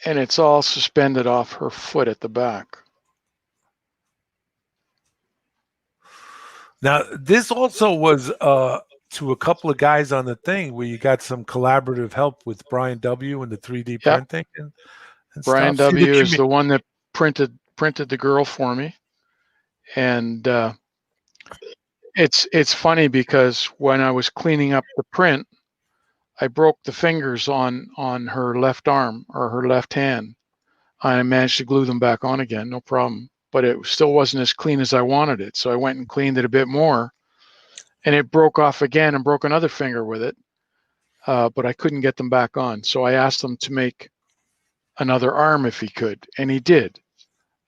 And it's all suspended off her foot at the back.
Now, this also was to a couple of guys on the thing where you got some collaborative help with Brian W. and the 3D
Yep.
printing and
Brian
stuff. See the
W. is the one that printed the girl for me. And it's funny because when I was cleaning up the print, I broke the fingers on her left arm or her left hand. I managed to glue them back on again, no problem. But it still wasn't as clean as I wanted it. So I went and cleaned it a bit more, and it broke off again and broke another finger with it. But I couldn't get them back on. So I asked him to make another arm if he could, and he did.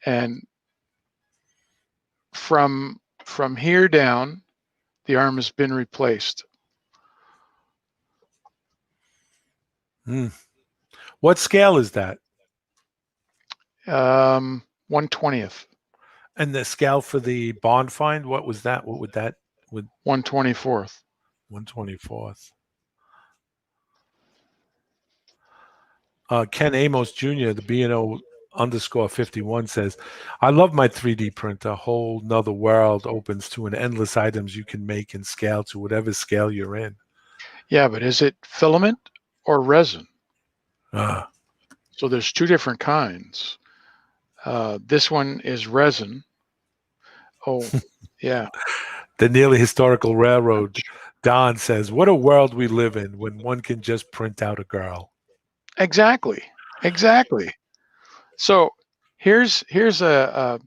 And from here down, the arm has been replaced.
What scale is that?
1/20th.
And the scale for the bond find, what was that? What would that would
1/24th.
1/24th? Ken Amos Jr., the B&O underscore 51 says, I love my 3D printer. A whole nother world opens to an endless items you can make and scale to whatever scale you're in.
Yeah, but is it filament or resin?
Ah.
So there's two different kinds. This one is resin. Oh, yeah.
The Nearly Historical Railroad, Don says, what a world we live in when one can just print out a girl.
Exactly. So here's I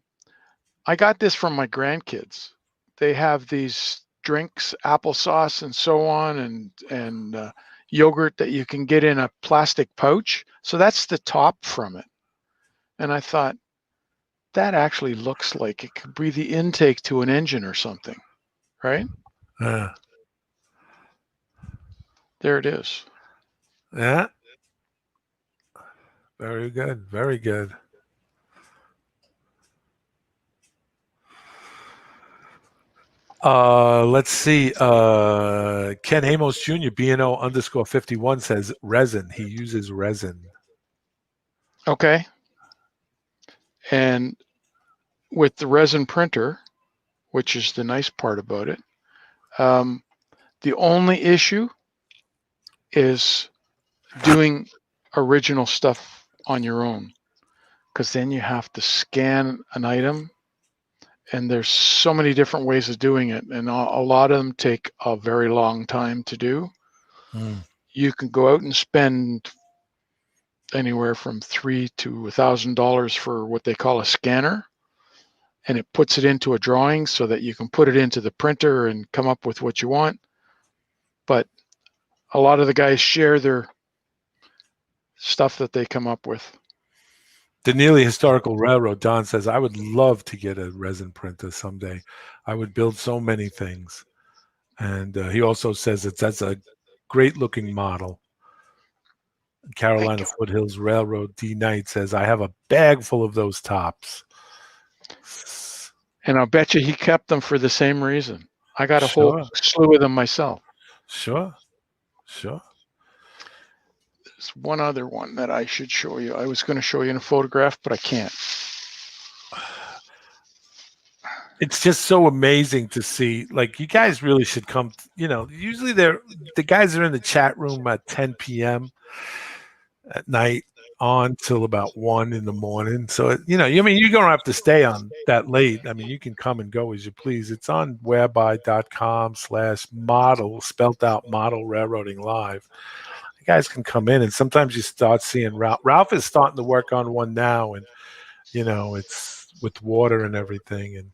got this from my grandkids. They have these drinks, applesauce, and so on, and yogurt that you can get in a plastic pouch. So that's the top from it. And I thought, that actually looks like it could be the intake to an engine or something, right? There it is.
Yeah. Very good. Very good. Let's see. Ken Amos Jr., B&O underscore 51 says resin. He uses resin.
Okay. And with the resin printer, which is the nice part about it, the only issue is doing original stuff on your own, because then you have to scan an item, and there's so many different ways of doing it, and a lot of them take a very long time to do. You can go out and spend anywhere from $3,000 to $1,000 for what they call a scanner, and it puts it into a drawing so that you can put it into the printer and come up with what you want. But a lot of the guys share their stuff that they come up with.
The Nearly Historical Railroad, Don says, I would love to get a resin printer someday. I would build so many things. And he also says that's a great looking model. Carolina Foothills Railroad D Knight says, I have a bag full of those tops.
And I'll bet you he kept them for the same reason. I got a whole slew of them myself.
Sure.
There's one other one that I should show you. I was going to show you in a photograph, but I can't.
It's just so amazing to see. Like, you guys really should come. Usually the guys are in the chat room at 10 p.m. at night on till about 1 in the morning. So I mean, you don't have to stay on that late. I mean, you can come and go as you please. It's on whereby.com/model, spelt out model railroading live. You guys can come in, and sometimes you start seeing Ralph. Ralph is starting to work on one now, and it's with water and everything, and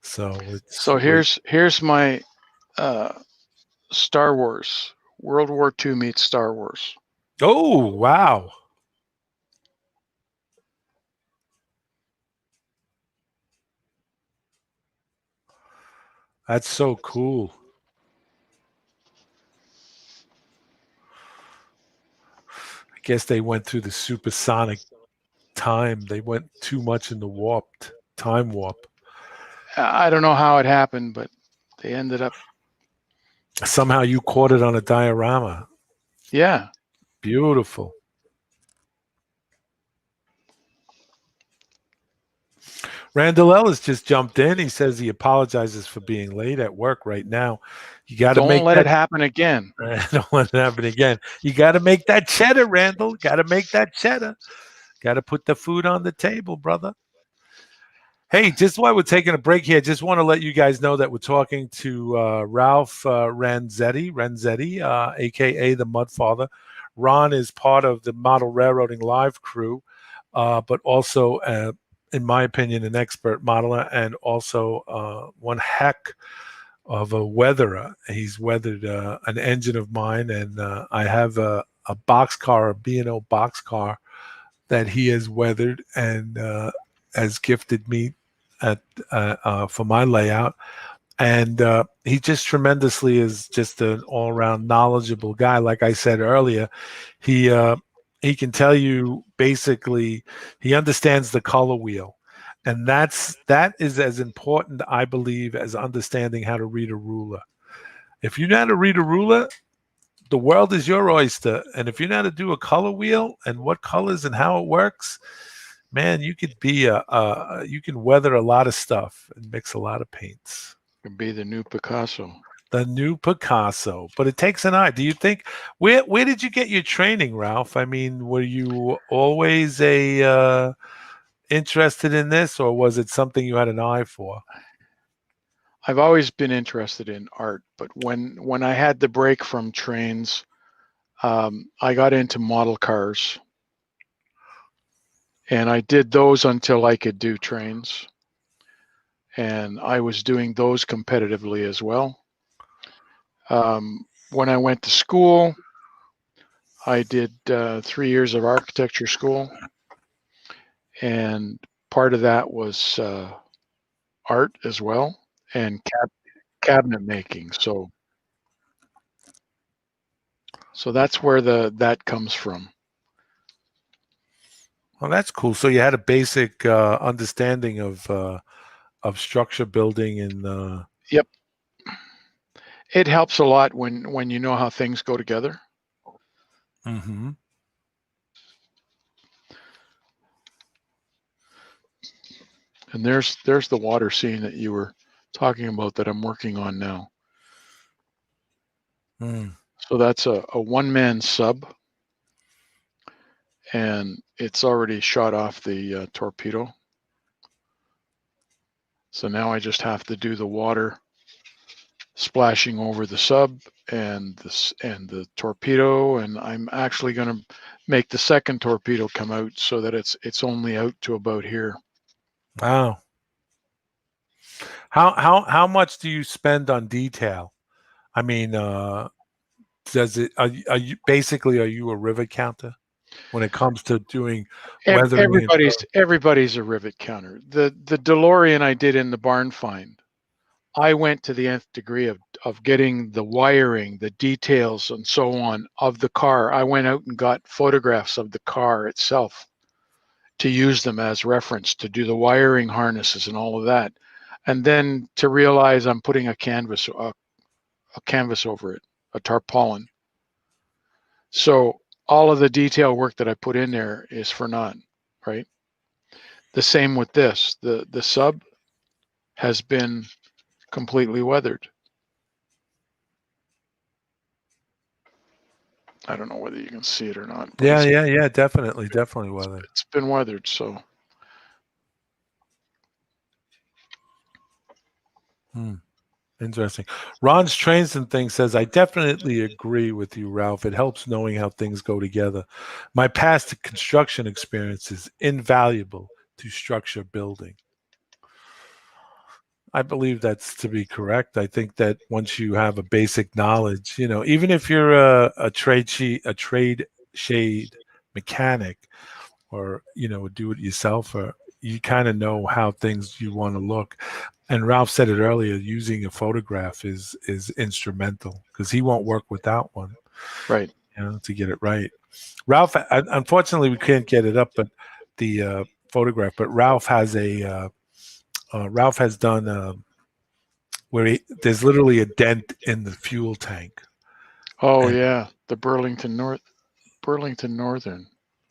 so it's
So
wait.
here's my uh, Star Wars. World War II meets Star Wars.
Oh, wow. That's so cool. I guess they went through the supersonic time. They went too much in the warped time warp.
I don't know how it happened, but they ended up.
Somehow you caught it on a diorama.
Yeah.
Beautiful. Randall Ellis just jumped in. He says he apologizes for being late at work right now. You got to
Don't
make
let it
that.
happen again.
Don't let it happen again. You got to make that cheddar, Randall. Got to make that cheddar. Got to put the food on the table, brother. Hey, just while we're taking a break here, just want to let you guys know that we're talking to Ralph Renzetti, aka the Mudfather. Ron is part of the Model Railroading Live crew, but also, in my opinion, an expert modeler and also one heck of a weatherer. He's weathered an engine of mine, and I have a boxcar, a B&O boxcar that he has weathered and has gifted me at for my layout. And he just tremendously is just an all-around knowledgeable guy. Like I said earlier, he uh, he can tell you basically he understands the color wheel, and that is as important, I believe, as understanding how to read a ruler. If you know how to read a ruler, the world is your oyster. And if you know how to do a color wheel and what colors and how it works, man, you could be you can weather a lot of stuff and mix a lot of paints.
Could be the new Picasso.
The new Picasso, but it takes an eye. Do you think where did you get your training, Ralph? I mean, were you always a interested in this, or was it something you had an eye for?
I've always been interested in art, but when I had the break from trains, I got into model cars, and I did those until I could do trains, and I was doing those competitively as well. When I went to school, I did 3 years of architecture school, and part of that was art as well and cabinet making. So that's where that comes from.
Well, that's cool. So you had a basic understanding of structure building and
Yep, it helps a lot when you know how things go together.
mm-hmm.
And there's the water scene that you were talking about that I'm working on now.
Mm.
So that's a one-man sub, and it's already shot off the torpedo. So now I just have to do the water splashing over the sub and the torpedo, and I'm actually going to make the second torpedo come out so that it's only out to about here.
Wow. How much do you spend on detail? I mean, does it are you basically are you a rivet counter when it comes to doing weathering and
Everybody's a rivet counter. The DeLorean I did in the barn find, I went to the nth degree of getting the wiring, the details, and so on of the car. I went out and got photographs of the car itself to use them as reference to do the wiring harnesses and all of that, and then to realize I'm putting a canvas over it, a tarpaulin. So all of the detail work that I put in there is for naught, right? The same with this. The sub has been completely weathered. I don't know whether you can see it or not, but
Yeah. Definitely weathered.
it's been weathered. So
Interesting. Ron's Trains and Things says, I definitely agree with you, Ralph. It helps knowing how things go together. My past construction experience is invaluable to structure building. I believe that's to be correct. I think that once you have a basic knowledge, even if you're a trade shade mechanic, or a do-it-yourselfer, you kind of know how things you want to look. And Ralph said it earlier, using a photograph is instrumental because he won't work without one,
right.
to get it right. Ralph, unfortunately, we can't get it up, but the photograph. But Ralph has done where there's literally a dent in the fuel tank.
Oh
And
yeah, the Burlington Northern.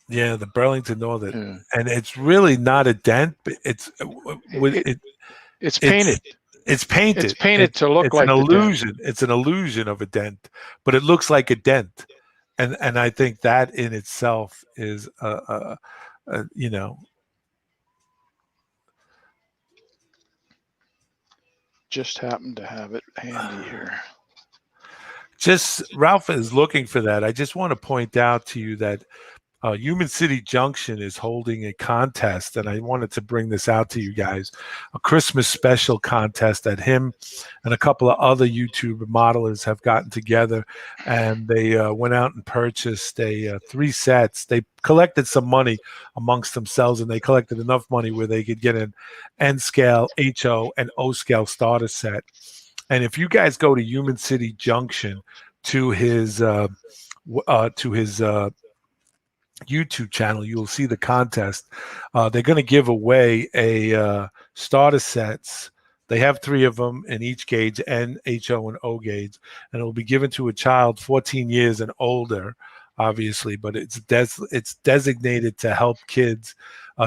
yeah, the Burlington Northern,
Yeah.
and it's really not a dent, but
It,
it
it's
it's
painted.
it's
It's
painted.
painted
It's
to look
it's an
like the dent.
illusion. It's an illusion of a dent, but it looks like a dent, and I think that in itself is a
Just happened to have it handy here.
just Ralph is looking for that. I just want to point out to you that Human City Junction is holding a contest, and I wanted to bring this out to you guys. A Christmas special contest that him and a couple of other YouTube modelers have gotten together, and they went out and purchased 3 sets. They collected some money amongst themselves, and they collected enough money where they could get an N scale, HO, and O scale starter set. And if you guys go to Human City Junction to his YouTube channel, you will see the contest. They're going to give away a starter sets. They have 3 of them in each gauge, N, HO, and O gauge, and it will be given to a child 14 years and older, obviously. But it's designated to help kids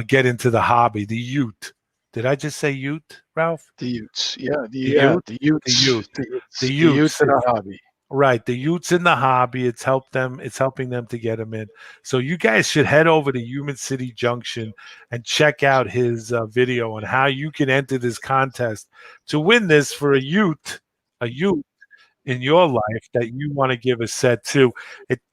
get into the hobby. The Ute. Did I just say Ute, Ralph?
The Utes. Yeah,
The Ute.
the
The
Utes.
Ute. The
The
Utes.
Utes in a hobby.
Right, the youths in the hobby. It's helping them to get them in. So you guys should head over to Human City Junction and check out his video on how you can enter this contest to win this for a youth in your life that you want to give a set to.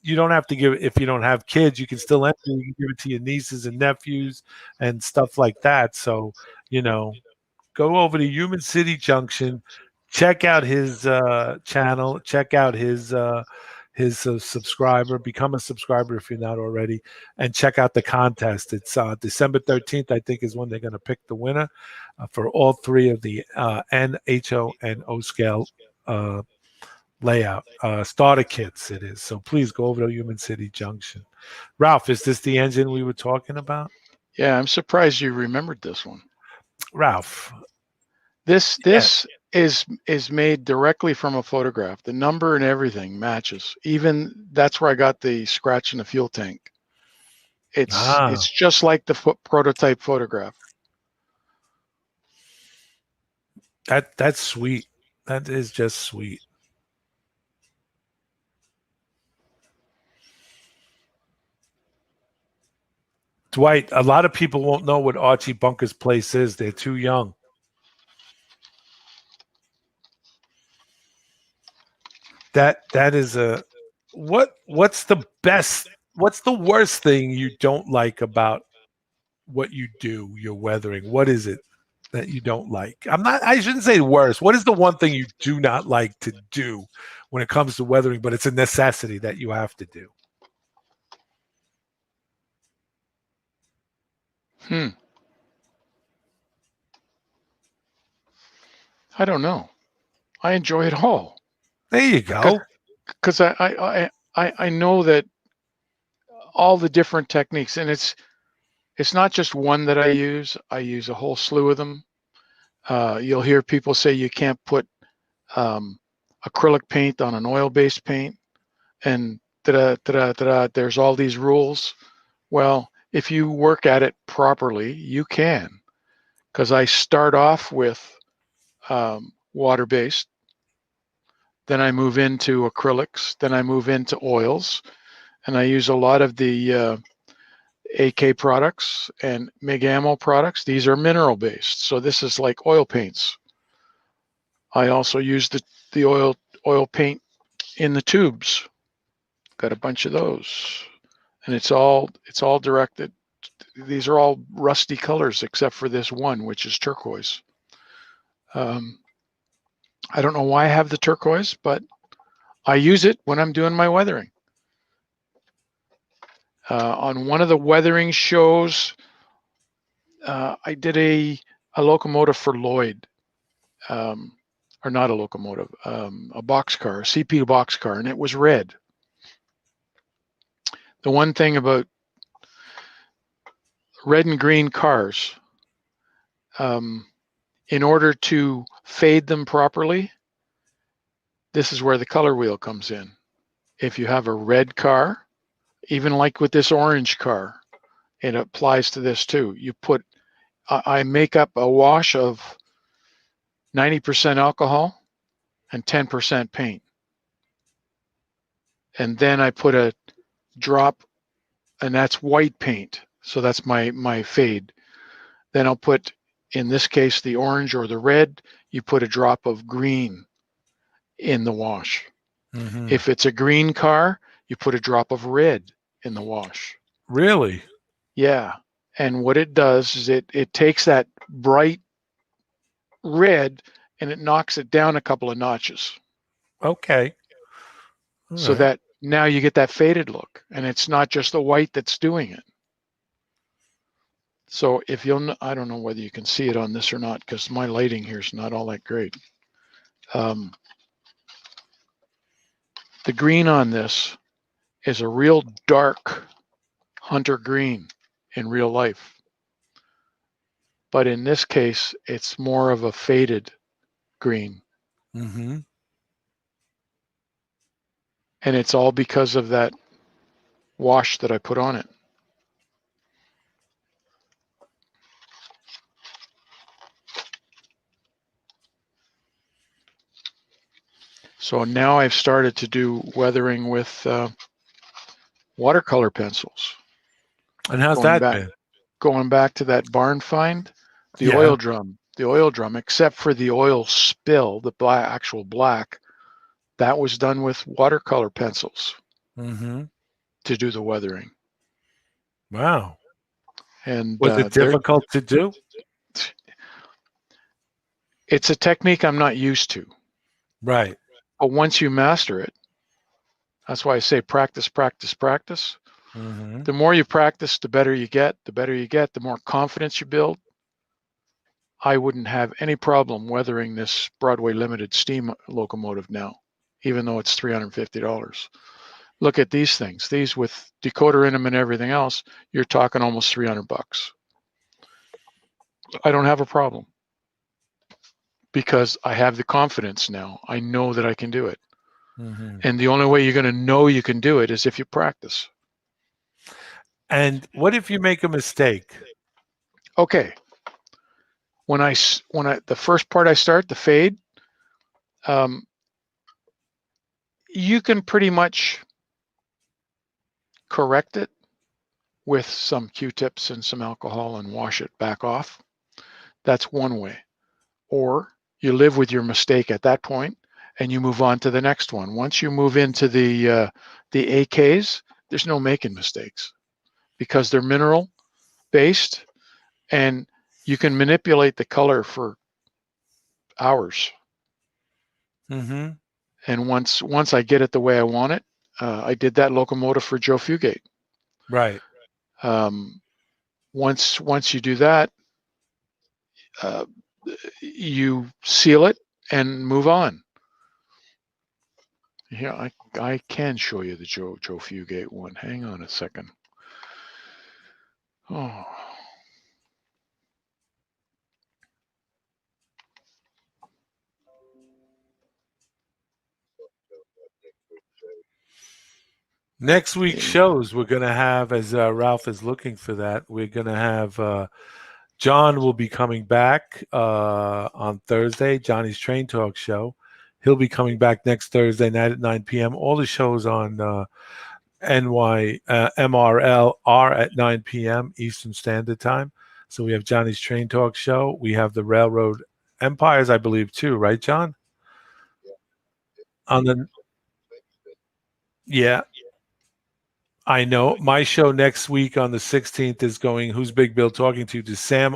You don't have to give it if you don't have kids. You can still enter. You can give it to your nieces and nephews and stuff like that. So you know, go over to Human City Junction, check out his channel, check out his subscriber, become a subscriber if you're not already, and check out the contest. It's December 13th, I think, is when they're going to pick the winner for all 3 of the N, HO, and O scale layout starter kits. It is. So please go over to Human City Junction. Ralph, is this the engine we were talking about?
Yeah, I'm surprised you remembered this one.
Ralph.
This is made directly from a photograph. The number and everything matches. Even that's where I got the scratch in the fuel tank. It's just like the prototype photograph.
That's sweet. That is just sweet. Dwight, a lot of people won't know what Archie Bunker's place is. They're too young. That is a what's the worst thing you don't like about what you do, your weathering? What is it that you don't like? I shouldn't say worse. What is the one thing you do not like to do when it comes to weathering, but it's a necessity that you have to do?
I don't know. I enjoy it all.
There you go.
Because I know that all the different techniques, and it's not just one that I use. I use a whole slew of them. You'll hear people say you can't put acrylic paint on an oil-based paint, and there's all these rules. Well, if you work at it properly, you can. Because I start off with water-based, then I move into acrylics, then I move into oils, and I use a lot of the AK products and MIG ammo products. These are mineral based, so this is like oil paints. I also use the oil paint in the tubes. Got a bunch of those, and it's all directed. These are all rusty colors except for this one, which is turquoise. I don't know why I have the turquoise, but I use it when I'm doing my weathering. On one of the weathering shows, I did a locomotive for Lloyd, or not a locomotive, a boxcar, a CP boxcar, and it was red. The one thing about red and green cars, in order to fade them properly, this is where the color wheel comes in. If you have a red car, even like with this orange car, it applies to this too. You put, I make up a wash of 90% alcohol and 10% paint. And then I put a drop, and that's white paint. So that's my fade. Then I'll put, in this case, the orange or the red. You put a drop of green in the wash.
Mm-hmm.
If it's a green car, you put a drop of red in the wash.
Really?
Yeah. And what it does is it takes that bright red and it knocks it down a couple of notches.
Okay. All
So
right.
that now you get that faded look, and it's not just the white that's doing it. So if you'll, I don't know whether you can see it on this or not, because my lighting here is not all that great. The green on this is a real dark hunter green in real life. But in this case, it's more of a faded green.
Mm-hmm.
And it's all because of that wash that I put on it. So now I've started to do weathering with watercolor pencils.
And how's
Going
that
back,
been?
going back to that barn find, the
Yeah.
oil drum, except for the oil spill, the actual black, that was done with watercolor pencils
Mm-hmm.
to do the weathering.
Wow.
And
Was it difficult to do?
it's a technique I'm not used to.
Right.
But once you master it, that's why I say practice, practice, practice.
Mm-hmm.
The more you practice, the better you get. The better you get, the more confidence you build. I wouldn't have any problem weathering this Broadway Limited steam locomotive now, even though it's $350. Look at these things. These with decoder in them and everything else, you're talking almost $300. I don't have a problem because I have the confidence now. I know that I can do it.
Mm-hmm.
And the only way you're going to know you can do it is if you practice.
And what if you make a mistake?
Okay. When I the first part I start, the fade, you can pretty much correct it with some Q-tips and some alcohol and wash it back off. That's one way. Or you live with your mistake at that point and you move on to the next one. Once you move into the AKs, there's no making mistakes because they're mineral based and you can manipulate the color for hours.
Mm-hmm.
And once I get it the way I want it, I did that locomotive for Joe Fugate.
Right.
Once you do that, uh, you seal it and move on. Here, I can show you the Joe Fugate one. Hang on a second. Oh.
Next week's shows, we're going to have, as Ralph is looking for that, we're going to have John will be coming back on Thursday, Johnny's Train Talk show. He'll be coming back next Thursday night at 9 p.m. All the shows on MRLR at 9 p.m. Eastern Standard Time. So we have Johnny's Train Talk Show. We have the Railroad Empires, I believe, too, right, John? On the Yeah, I know. My show next week on the 16th is going. Who's Big Bill talking to Sam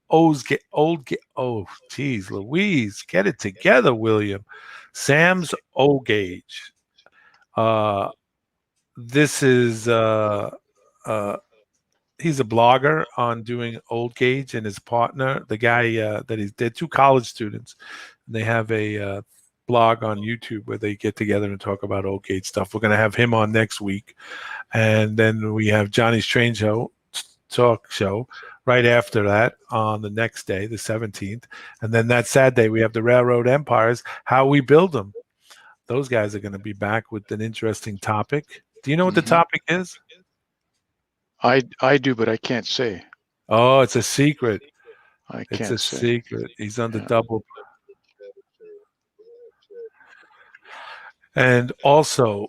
O's get old get oh geez Louise, get it together, William. Sam's O Gauge. Uh this is uh he's a blogger on doing old gauge, and his partner, the guy they're two college students, and they have a blog on YouTube where they get together and talk about old gauge stuff. We're going to have him on next week, and then we have Johnny's Train Show talk show right after that on the next day, the 17th, and then that Saturday we have the Railroad Empires, how we build them. Those guys are going to be back with an interesting topic. Do you know what the topic is?
I do, but I can't say.
Oh, it's a secret.
I
It's a
can't say.
secret. He's on the
Yeah.
double. And also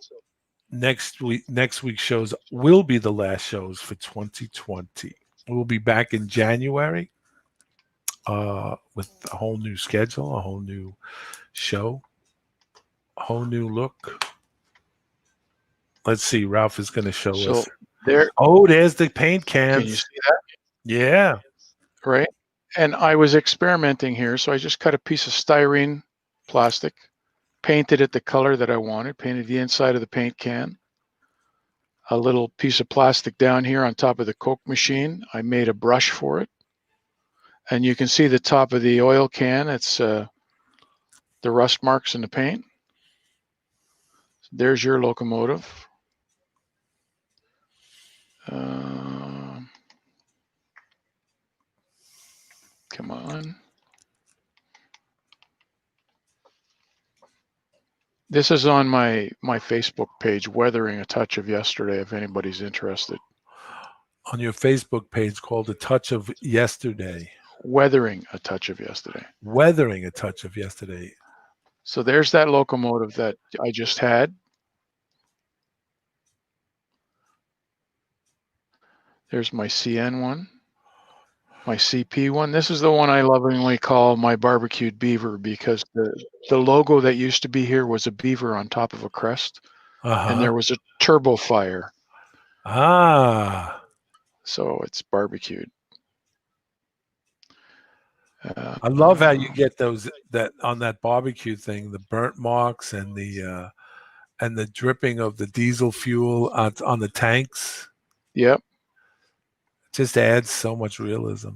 next week's shows will be the last shows for 2020. We'll be back in January with a whole new schedule, a whole new show, a whole new look. Let's see. Ralph is going to show
So
us.
there,
Oh, there's the paint
can you
cans.
see that?
Yeah.
Right. And I was experimenting here, so I just cut a piece of styrene plastic, painted it the color that I wanted, painted the inside of the paint can. A little piece of plastic down here on top of the Coke machine. I made a brush for it. And you can see the top of the oil can. It's the rust marks in the paint. There's your locomotive. Come on. This is on my Facebook page, Weathering a Touch of Yesterday, if anybody's interested.
On your Facebook page called A Touch of Yesterday.
Weathering a Touch of Yesterday.
Weathering a Touch of Yesterday.
So there's that locomotive that I just had. There's my CN one, my CP one. This is the one I lovingly call my barbecued beaver, because the logo that used to be here was a beaver on top of a crest, and there was a turbo fire.
Ah.
So it's barbecued.
I love how you get those that on that barbecue thing, the burnt marks and the dripping of the diesel fuel on the tanks.
Yep.
It just adds so much realism.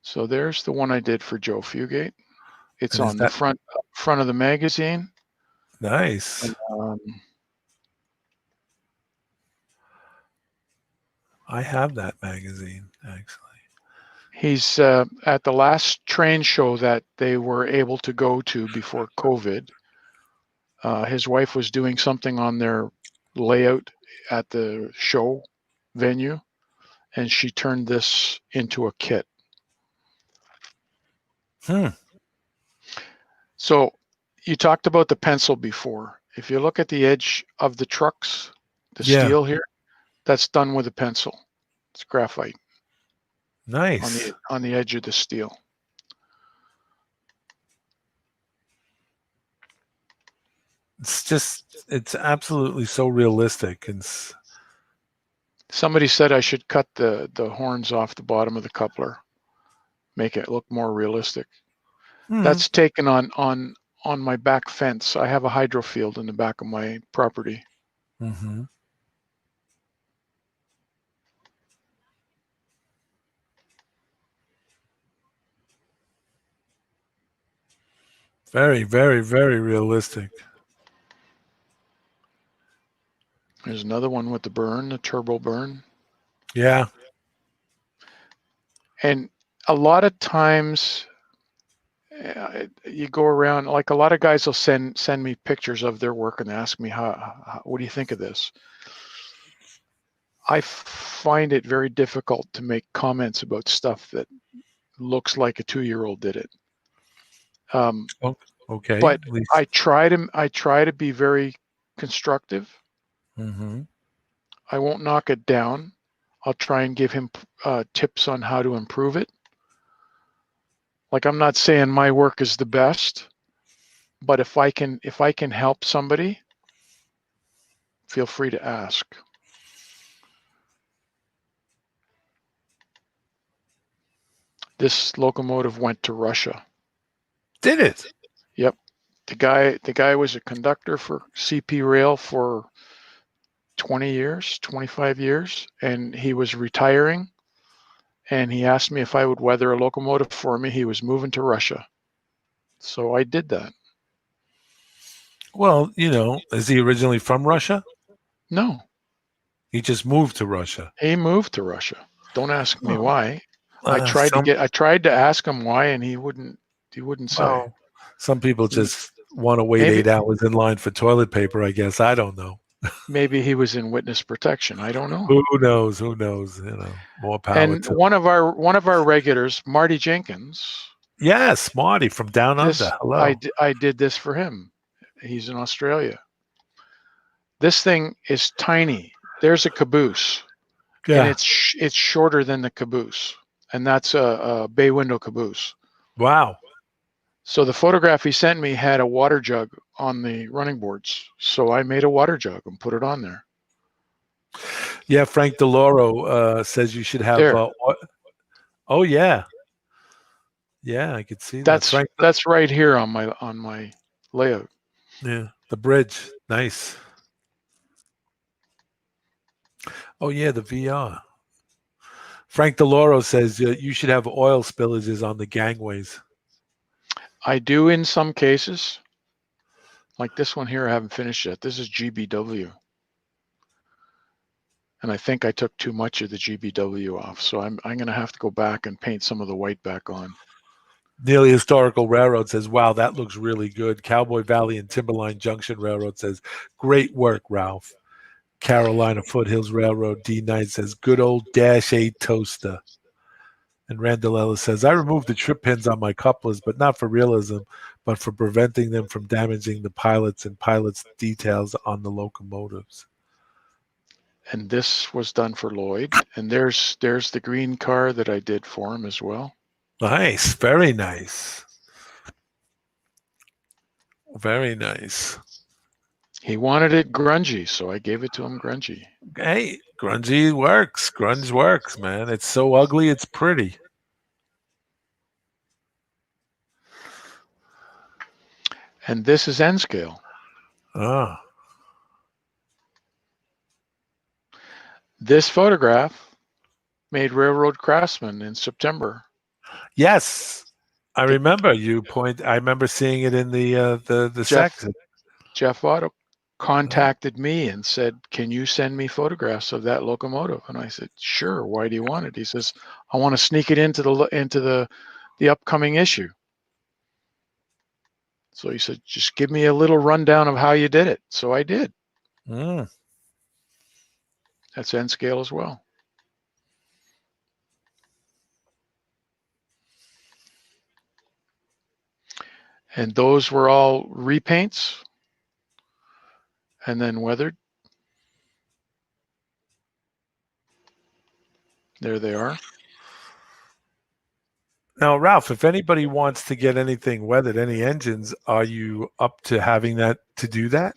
So there's the one I did for Joe Fugate. It's on the front of the magazine.
Nice.
And,
I have that magazine, actually.
He's at the last train show that they were able to go to before COVID. His wife was doing something on their layout at the show venue, and she turned this into a kit. So you talked about the pencil before. If you look at the edge of the trucks, the steel here, that's done with a pencil. It's graphite.
Nice.
On the edge of the steel.
It's absolutely so realistic. And
somebody said I should cut the horns off the bottom of the coupler, make it look more realistic. That's taken on my back fence. I have a hydro field in the back of my property.
Mm-hmm. Very, very, very realistic.
There's another one with the burn, the turbo burn.
Yeah.
And a lot of times you go around, like a lot of guys will send me pictures of their work and ask me, what do you think of this? I find it very difficult to make comments about stuff that looks like a 2-year-old did it.
Okay.
But I try to be very constructive.
Mm-hmm.
I won't knock it down. I'll try and give him tips on how to improve it. Like, I'm not saying my work is the best, but if I can help somebody, feel free to ask. This locomotive went to Russia.
Did it?
Yep. The guy was a conductor for CP Rail for 20 years, 25 years, and he was retiring, and he asked me if I would weather a locomotive for me. He was moving to Russia. So I did that.
Well, is he originally from Russia?
No,
He just moved to Russia.
he moved to Russia. Don't ask me
Oh,
why.
some
I tried to ask him why, and he wouldn't say.
well, some people just want to wait
Maybe
8 hours in line for toilet paper. I guess I don't know.
maybe he was in witness protection. I don't know.
Who knows? Who knows? More power
And
to.
one of our regulars, Marty Jenkins,
Yes, Marty from down under. Hello.
I did this for him. He's in Australia. This thing is tiny. There's a caboose, and
Yeah.
it's shorter than the caboose, and that's a bay window caboose.
Wow.
So the photograph he sent me had a water jug on the running boards. So I made a water jug and put it on there.
Yeah, Frank DeLauro says you should have.
There.
Oh yeah, yeah, I could see that. Frank.
That's right here on my layout.
Yeah, the bridge. Nice. Oh yeah, the VR. Frank DeLauro says you should have oil spillages on the gangways.
I do in some cases. Like this one here, I haven't finished yet. This is GBW. And I think I took too much of the GBW off. So I'm going to have to go back and paint some of the white back on.
Nearly Historical Railroad says, wow, that looks really good. Cowboy Valley and Timberline Junction Railroad says, great work, Ralph. Carolina Foothills Railroad D Knight says, good old Dash 8 toaster. And Randall Ellis says, I removed the trip pins on my couplers, but not for realism, but for preventing them from damaging the pilots and pilots' details on the locomotives.
And this was done for Lloyd. And there's the green car that I did for him as well.
Nice. Very nice. Very nice.
He wanted it grungy, so I gave it to him grungy.
Hey, grungy works. Grunge works, man. It's so ugly, it's pretty.
And this is N scale.
Ah.
This photograph made Railroad Craftsman in September.
Yes. I remember I remember seeing it in the section.
Jeff Otto contacted me and said, can you send me photographs of that locomotive? And I said, sure. Why do you want it? He says, I want to sneak it into the upcoming issue. So he said, just give me a little rundown of how you did it. So I did.
Mm.
That's N scale as well. And those were all repaints and then weathered. There they are.
Now, Ralph, if anybody wants to get anything weathered, any engines, are you up to having that to do that?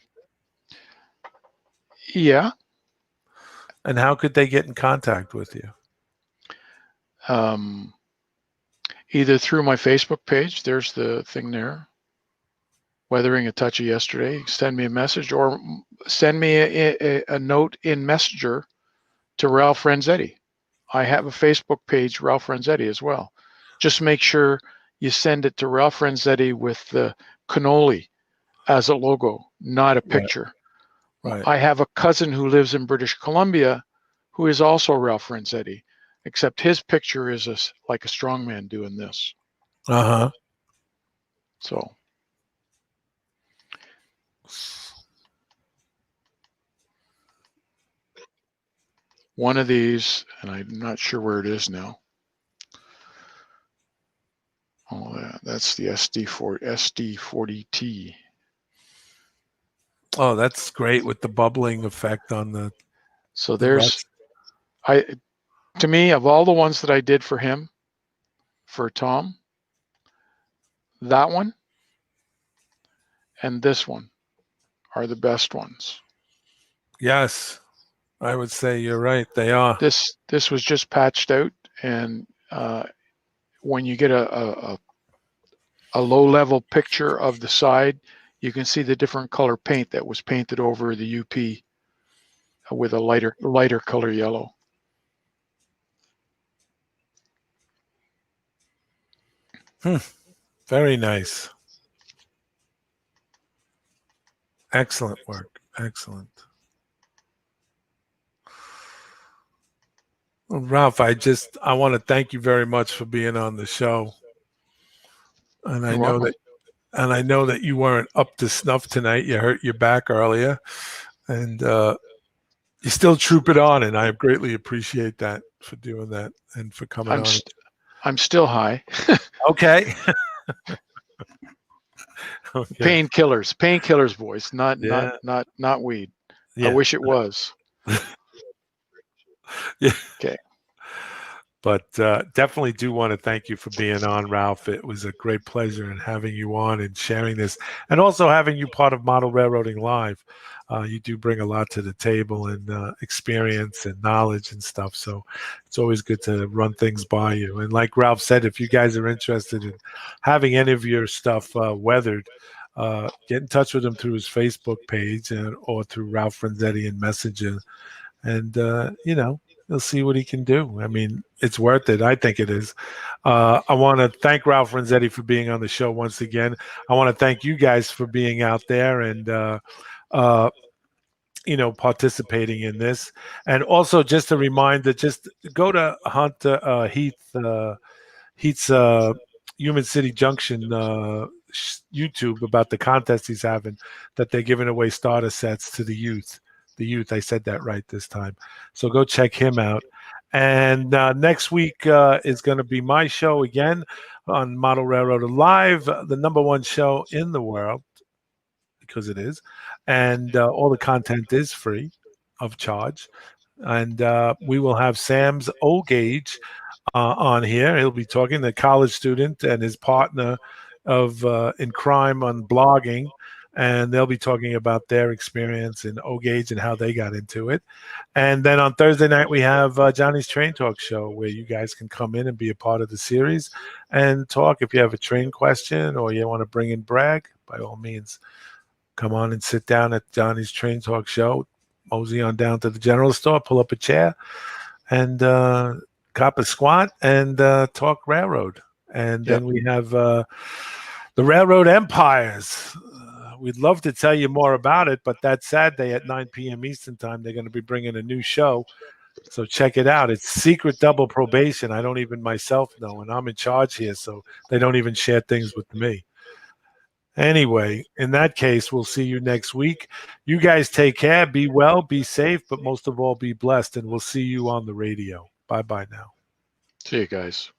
Yeah.
And how could they get in contact with you?
Either through my Facebook page, there's the thing there, Weathering a Touch of Yesterday. Send me a message or send me a note in Messenger to Ralph Renzetti. I have a Facebook page, Ralph Renzetti, as well. Just make sure you send it to Ralph Renzetti with the cannoli as a logo, not a picture.
Right.
I have a cousin who lives in British Columbia who is also Ralph Renzetti, except his picture is like a strongman doing this.
Uh-huh.
So one of these, and I'm not sure where it is now. Oh, that's the SD40T.
Oh, that's great with the bubbling effect on
So
the
there's,
rust.
to me, of all the ones that I did for him, for Tom, that one and this one are the best ones.
Yes, I would say you're right. They are.
This was just patched out, and when you get a low level picture of the side, you can see the different color paint that was painted over the UP with a lighter color yellow.
Very nice. Excellent work. Excellent. Well, Ralph, I want to thank you very much for being on the show. And I
You're
know
welcome.
that I know that you weren't up to snuff tonight. You hurt your back earlier, and you still troop it on, and I greatly appreciate that for doing that and for coming
I'm
on.
I'm still high.
Okay. Okay.
Painkillers, boys,
Yeah.
not weed. I
Yeah.
wish it was.
Yeah.
Okay.
But definitely do want to thank you for being on, Ralph. It was a great pleasure in having you on and sharing this, and also having you part of Model Railroading Live. You do bring a lot to the table and experience and knowledge and stuff. So it's always good to run things by you. And like Ralph said, if you guys are interested in having any of your stuff weathered, get in touch with him through his Facebook page or through Ralph Renzetti and Messenger. And, he'll see what he can do. I mean, it's worth it. I think it is. I want to thank Ralph Renzetti for being on the show once again. I want to thank you guys for being out there and, uh, participating in this. And also just a reminder, just go to Hunter Heath's Human City Junction YouTube about the contest he's having, that they're giving away starter sets to the youth. The youth, I said that right this time. So go check him out. And next week is going to be my show again on Model Railroad Live, the number one show in the world, because it is. And all the content is free of charge. And we will have Sam's Old Gauge on here. He'll be talking to a college student and his partner of in crime on blogging, and they'll be talking about their experience in O-Gauge and how they got into it. And then on Thursday night we have Johnny's Train Talk Show, where you guys can come in and be a part of the series and talk. If you have a train question or you want to bring in brag, by all means, come on and sit down at Johnny's Train Talk Show. Mosey on down to the general store, pull up a chair, and cop a squat and talk railroad. And then we have the Railroad Empires. We'd love to tell you more about it, but that Saturday at 9 p.m. Eastern Time, they're going to be bringing a new show. So check it out. It's secret double probation. I don't even myself know, and I'm in charge here, so they don't even share things with me. Anyway, in that case, we'll see you next week. You guys take care, be well, be safe, but most of all, be blessed, and we'll see you on the radio. Bye-bye now.
See you guys.